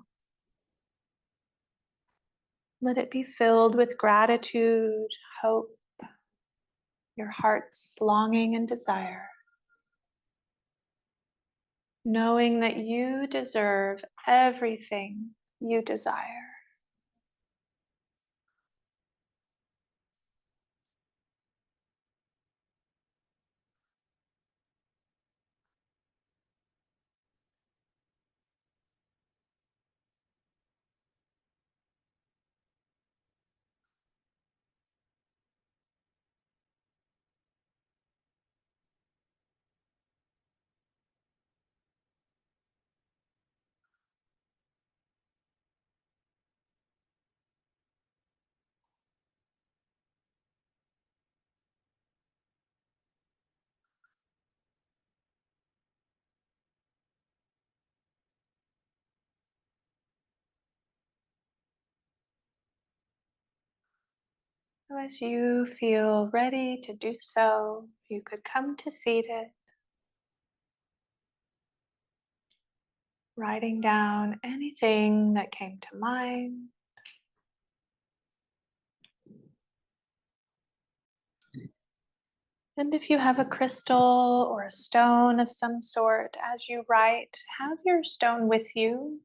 Let it be filled with gratitude, hope, your heart's longing and desire, knowing that you deserve everything you desire. So as you feel ready to do so, you could come to seated, writing down anything that came to mind, And if you have a crystal or a stone of some sort, as you write, have your stone with you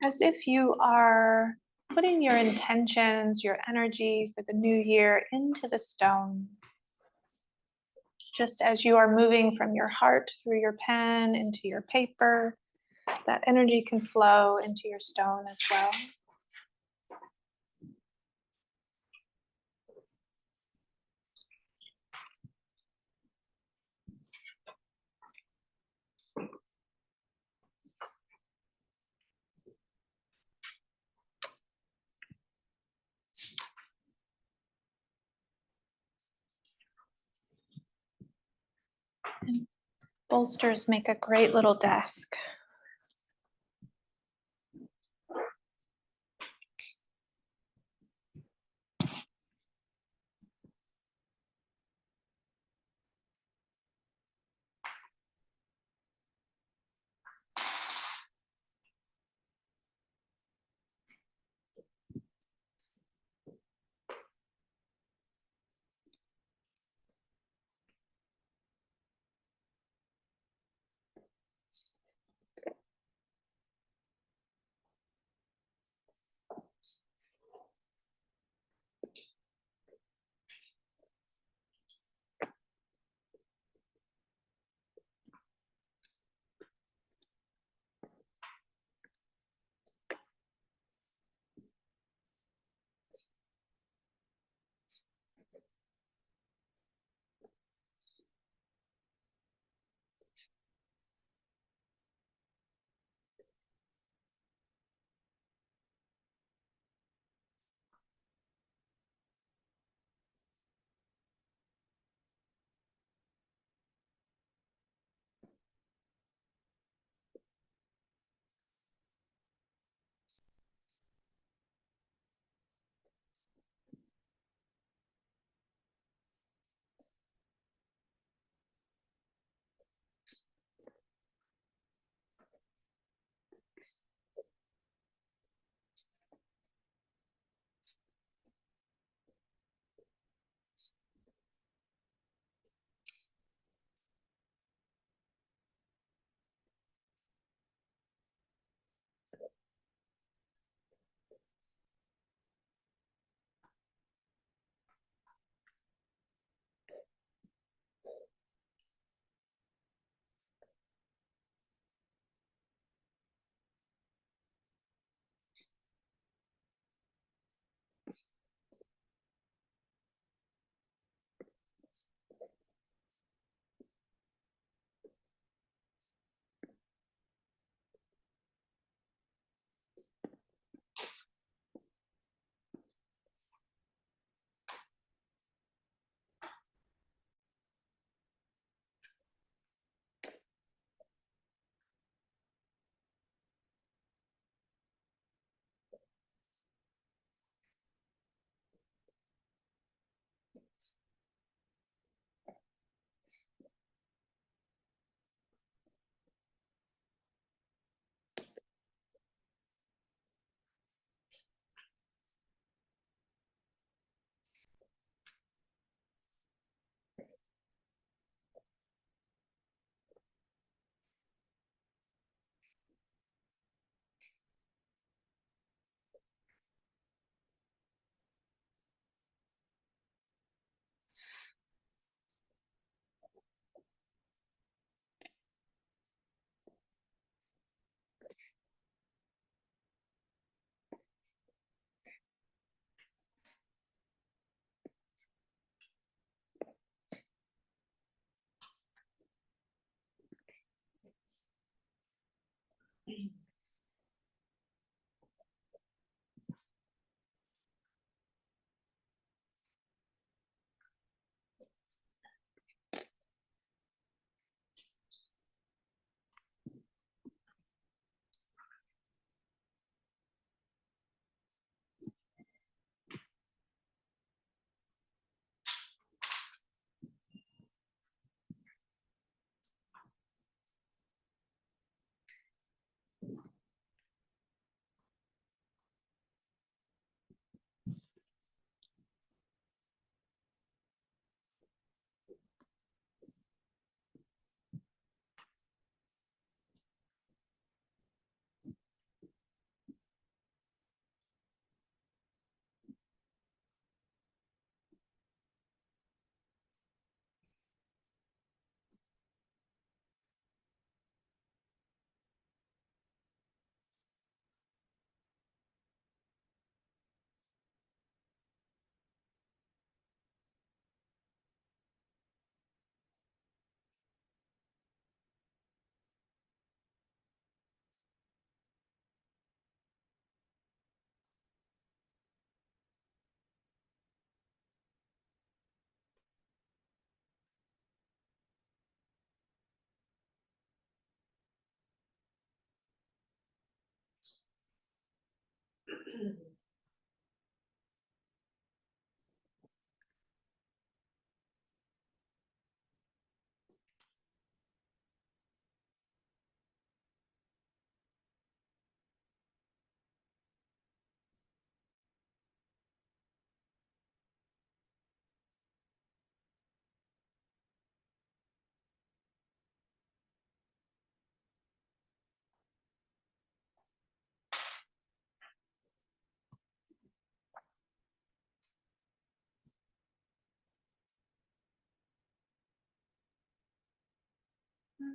as if you are putting your intentions, your energy for the new year into the stone. Just as you are moving from your heart through your pen into your paper, that energy can flow into your stone as well. And bolsters make a great little desk.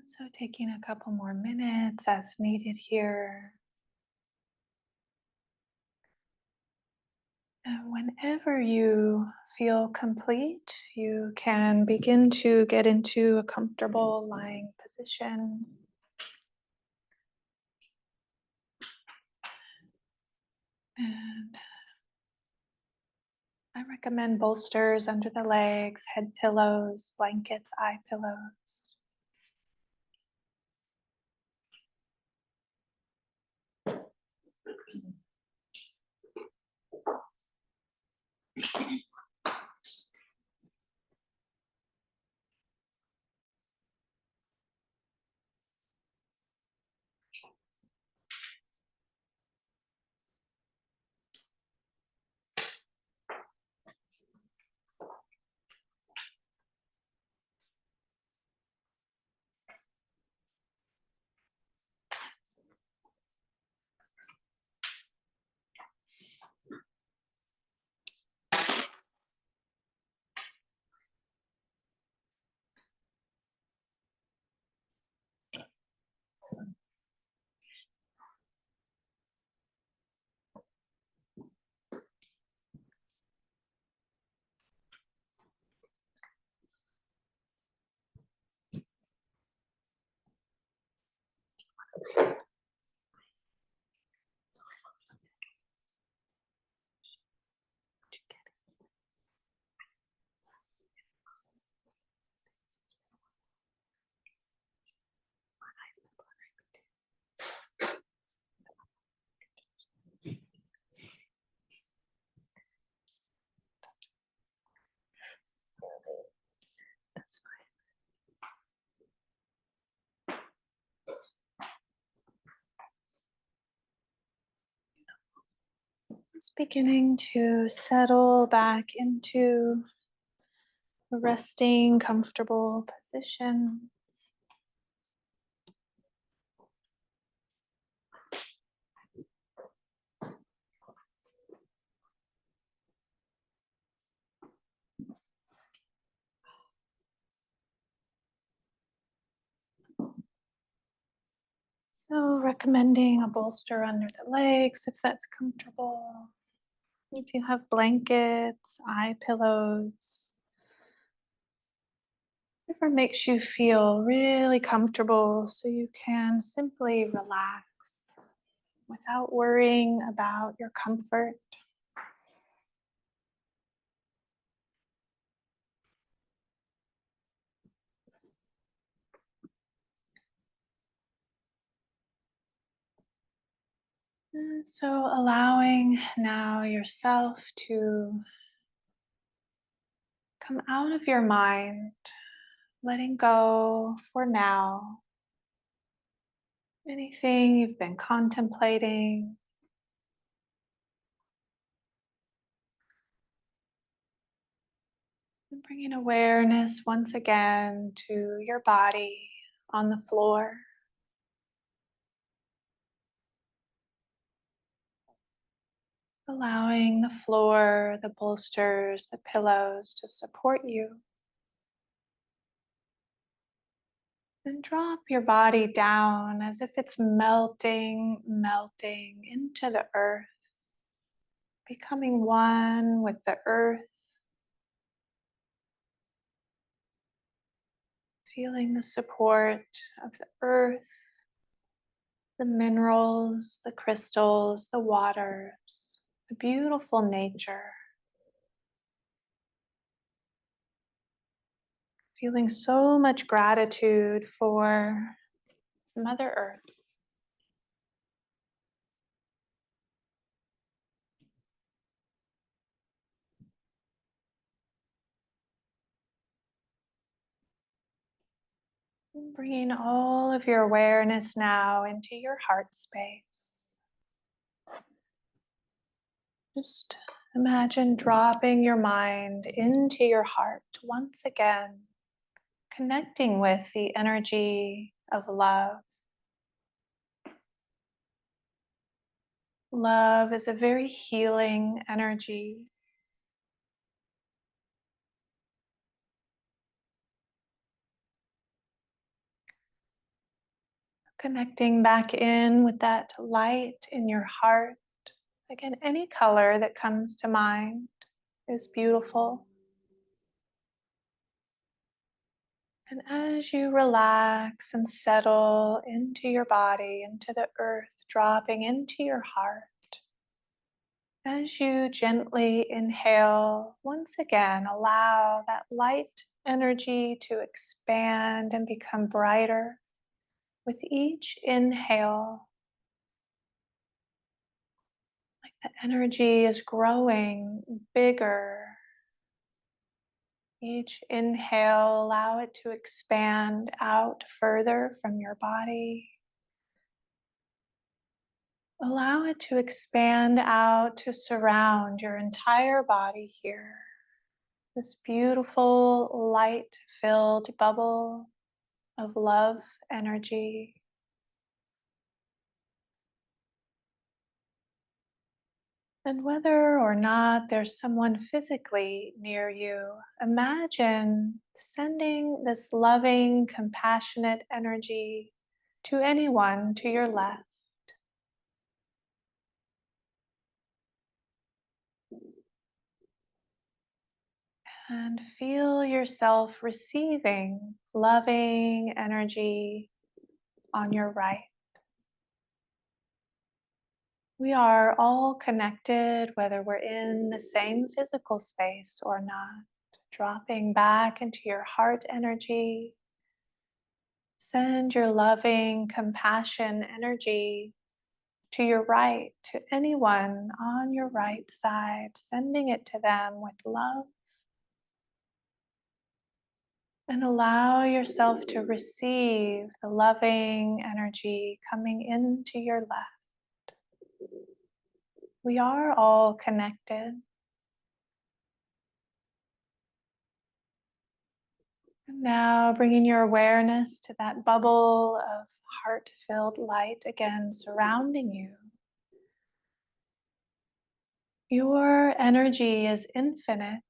So taking a couple more minutes as needed here. And whenever you feel complete, you can begin to get into a comfortable lying position. And I recommend bolsters under the legs, head pillows, blankets, eye pillows. That's fine. Just beginning to settle back into a resting, comfortable position. So recommending a bolster under the legs if that's comfortable. If you have blankets, eye pillows, whatever makes you feel really comfortable so you can simply relax without worrying about your comfort. And so allowing now yourself to come out of your mind, letting go for now. Anything you've been contemplating, and bringing awareness once again to your body on the floor. Allowing the floor, the bolsters, the pillows to support you. And drop your body down as if it's melting into the earth, becoming one with the earth, feeling the support of the earth, the minerals, the crystals, the waters, the beautiful nature. Feeling so much gratitude for Mother Earth. And bringing all of your awareness now into your heart space. Just imagine dropping your mind into your heart once again, connecting with the energy of love. Love is a very healing energy. Connecting back in with that light in your heart. Again, any color that comes to mind is beautiful. And as you relax and settle into your body, into the earth, dropping into your heart, as you gently inhale, once again, allow that light energy to expand and become brighter with each inhale. Like the energy is growing bigger. Each inhale, allow it to expand out further from your body. Allow it to expand out to surround your entire body here. This beautiful light-filled bubble of love energy. And whether or not there's someone physically near you, imagine sending this loving, compassionate energy to anyone to your left. And feel yourself receiving loving energy on your right. We are all connected, whether we're in the same physical space or not. Dropping back into your heart energy. Send your loving compassion energy to your right, to anyone on your right side, sending it to them with love. And allow yourself to receive the loving energy coming into your left. We are all connected. And now bringing your awareness to that bubble of heart-filled light again surrounding you. Your energy is infinite.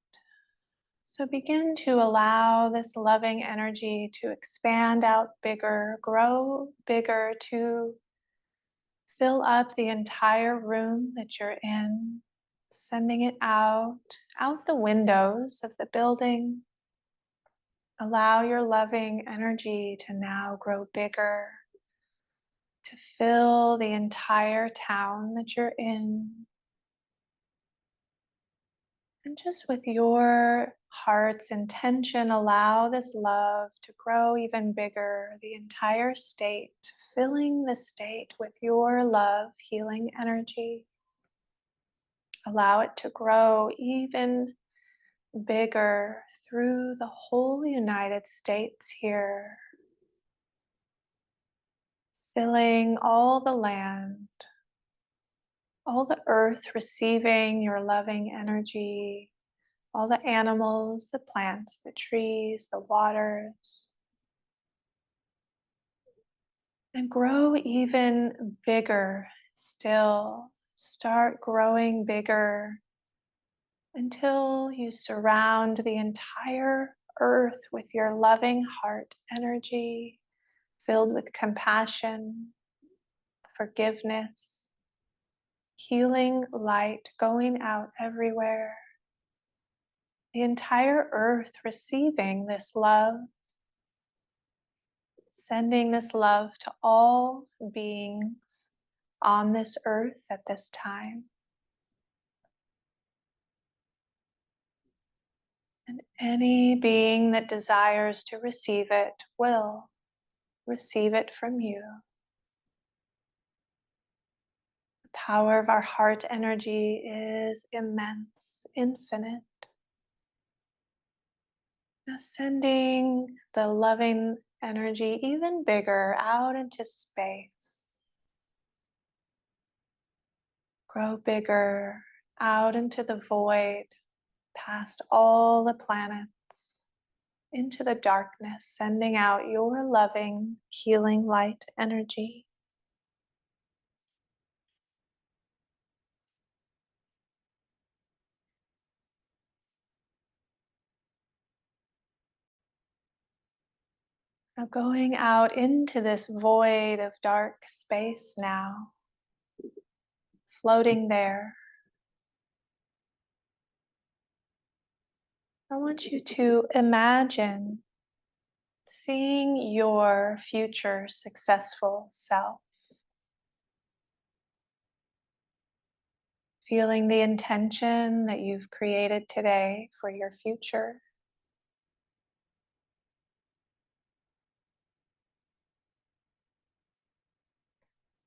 So begin to allow this loving energy to expand out bigger, grow bigger, to fill up the entire room that you're in, sending it out the windows of the building. Allow your loving energy to now grow bigger, to fill the entire town that you're in. And just with your heart's intention, allow this love to grow even bigger, the entire state, filling the state with your love, healing energy. Allow it to grow even bigger through the whole United States here, filling all the land, all the earth receiving your loving energy, all the animals, the plants, the trees, the waters, and grow even bigger still. Start growing bigger until you surround the entire earth with your loving heart energy, filled with compassion, forgiveness, healing light going out everywhere. The entire earth receiving this love, sending this love to all beings on this earth at this time. And any being that desires to receive it will receive it from you. The power of our heart energy is immense, infinite. Now sending the loving energy even bigger out into space. Grow bigger out into the void, past all the planets, into the darkness, sending out your loving, healing light energy. Now going out into this void of dark space now, floating there. I want you to imagine seeing your future successful self, feeling the intention that you've created today for your future.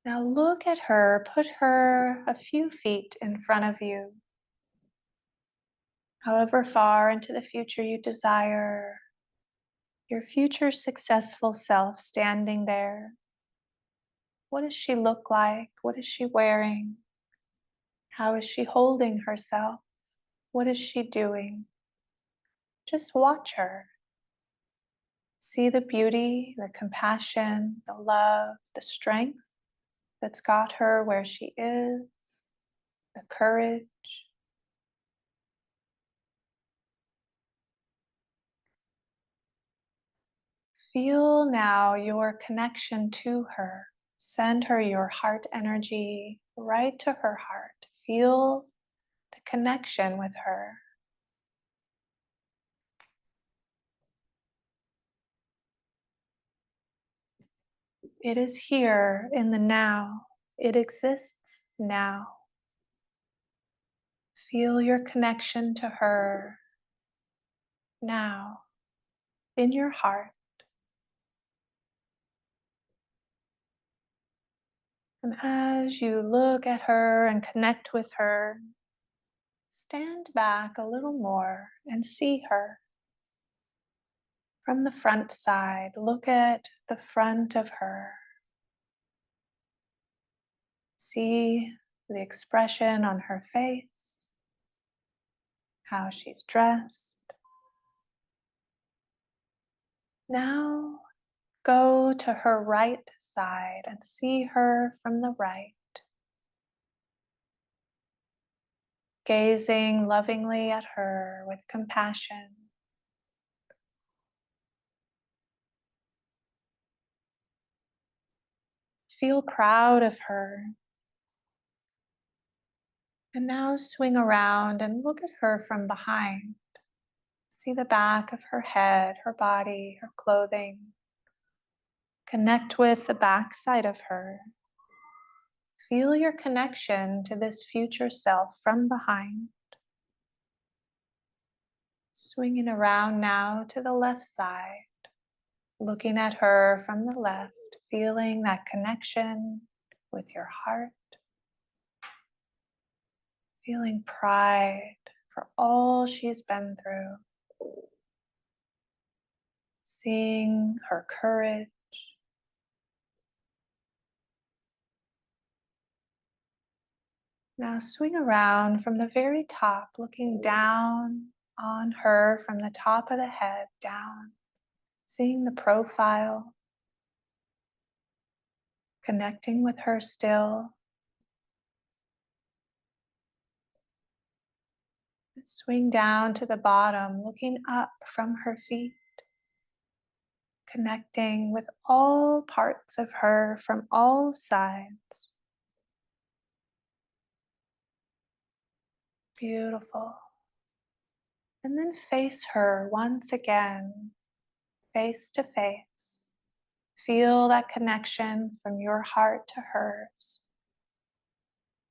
Now look at her, put her a few feet in front of you, however far into the future you desire, your future successful self standing there. What does she look like? What is she wearing? How is she holding herself? What is she doing? Just watch her. See the beauty, the compassion, the love, the strength that's got her where she is, the courage. Feel now your connection to her. Send her your heart energy right to her heart. Feel the connection with her. It is here in the now. It exists now. Feel your connection to her now in your heart. And as you look at her and connect with her, stand back a little more and see her from the front side. Look at the front of her. See the expression on her face, how she's dressed. Now go to her right side and see her from the right, gazing lovingly at her with compassion. Feel proud of her. And now swing around and look at her from behind. See the back of her head, her body, her clothing. Connect with the back side of her. Feel your connection to this future self from behind. Swinging around now to the left side, looking at her from the left, feeling that connection with your heart, feeling pride for all she's been through, seeing her courage. Now swing around from the very top, looking down on her from the top of the head down, seeing the profile, connecting with her still. Swing down to the bottom, looking up from her feet, connecting with all parts of her from all sides. Beautiful. And then face her once again, face to face. Feel that connection from your heart to hers.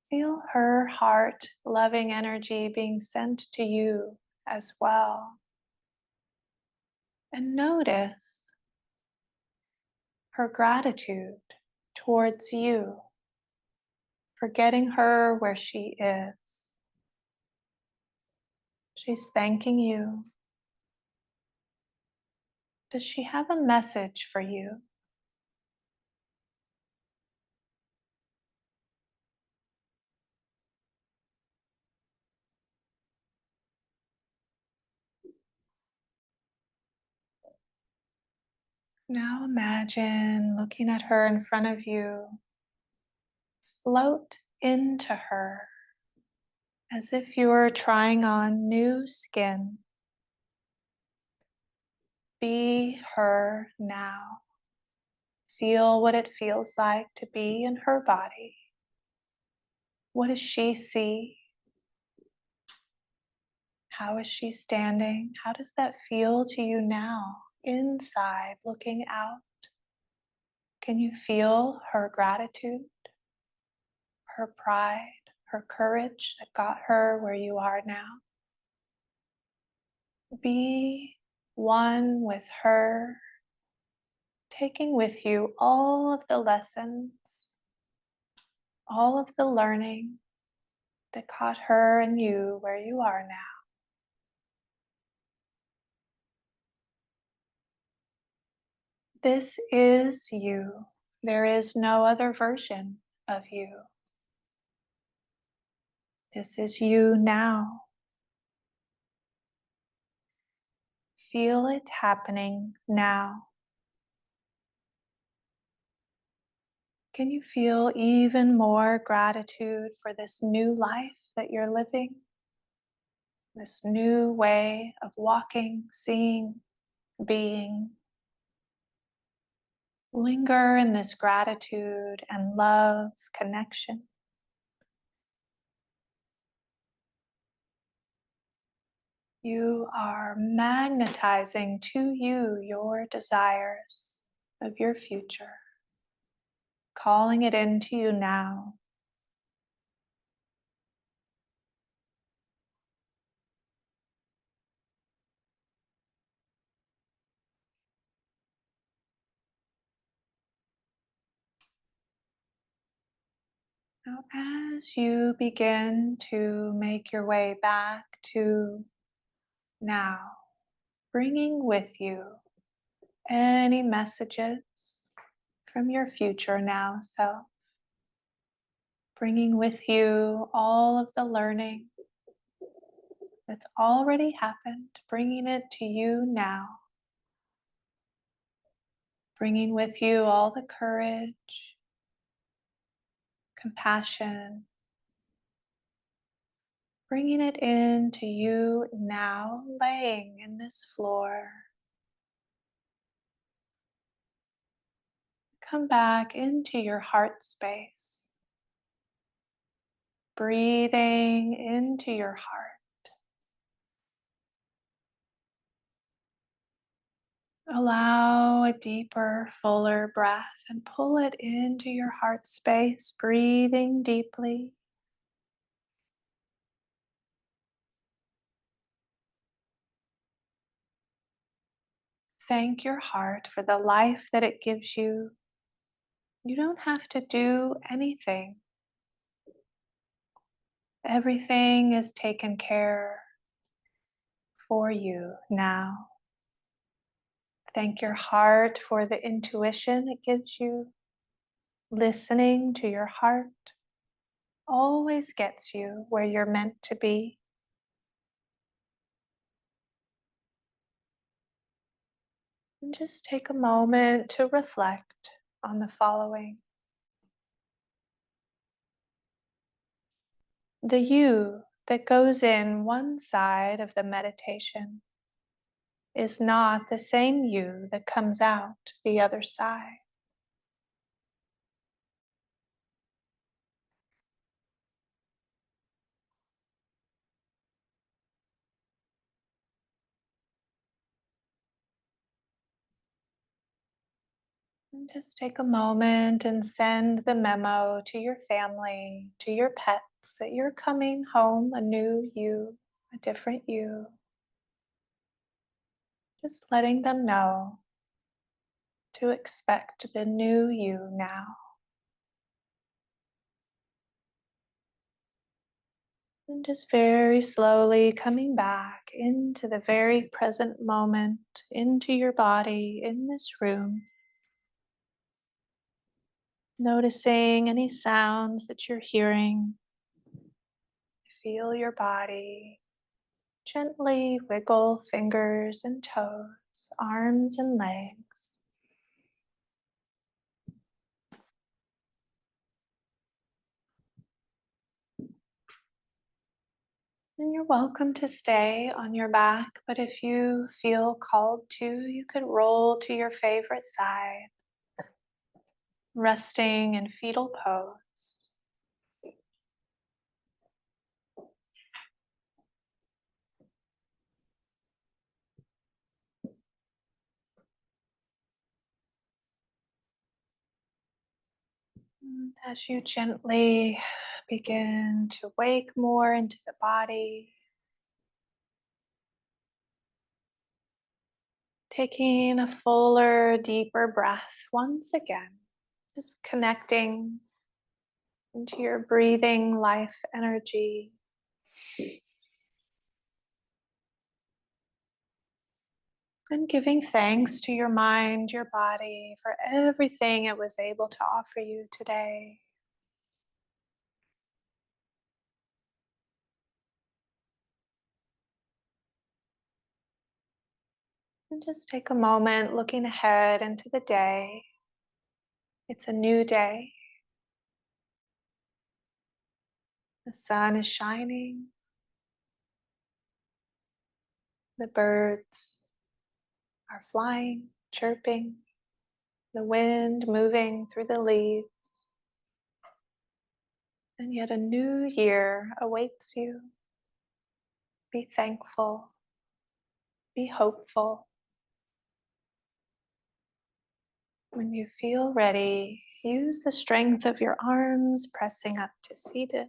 Feel her heart, loving energy being sent to you as well. And notice her gratitude towards you for getting her where she is. She's thanking you. Does she have a message for you? Now imagine looking at her in front of you. Float into her as if you were trying on new skin. Be her now. Feel what it feels like to be in her body. What does she see? How is she standing? How does that feel to you now, inside, looking out? Can you feel her gratitude, her pride, her courage that got her where you are now? Be one with her, taking with you all of the lessons, all of the learning that caught her and you where you are now. This is you. There is no other version of you. This is you now. Feel it happening now. Can you feel even more gratitude for this new life that you're living? This new way of walking, seeing, being. Linger in this gratitude and love connection. You are magnetizing to you your desires of your future, calling it into you now. Now, as you begin to make your way back to now, bringing with you any messages from your future now self, bringing with you all of the learning that's already happened, bringing it to you now, bringing with you all the courage, compassion, bringing it into you now, laying in this floor. Come back into your heart space, breathing into your heart. Allow a deeper, fuller breath and pull it into your heart space, breathing deeply. Thank your heart for the life that it gives you. You don't have to do anything. Everything is taken care for you now. Thank your heart for the intuition it gives you. Listening to your heart always gets you where you're meant to be. And just take a moment to reflect on the following. The you that goes in one side of the meditation is not the same you that comes out the other side. And just take a moment and send the memo to your family, to your pets, that you're coming home a new you, a different you. Just letting them know to expect the new you now. And just very slowly coming back into the very present moment, into your body in this room. Noticing any sounds that you're hearing. Feel your body. Gently wiggle fingers and toes, arms and legs. And you're welcome to stay on your back, but if you feel called to, you could roll to your favorite side, resting in fetal pose. And as you gently begin to wake more into the body, taking a fuller, deeper breath once again, just connecting into your breathing life energy. And giving thanks to your mind, your body, for everything it was able to offer you today. And just take a moment looking ahead into the day. It's a new day. The sun is shining. The birds are flying, chirping. The wind moving through the leaves. And yet a new year awaits you. Be thankful. Be hopeful. When you feel ready, use the strength of your arms, pressing up to seated.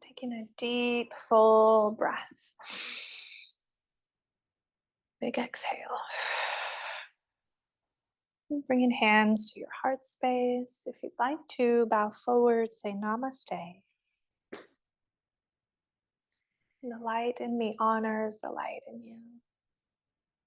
Taking a deep, full breath. Big exhale. And bringing hands to your heart space. If you'd like to, bow forward, say namaste. The light in me honors the light in you.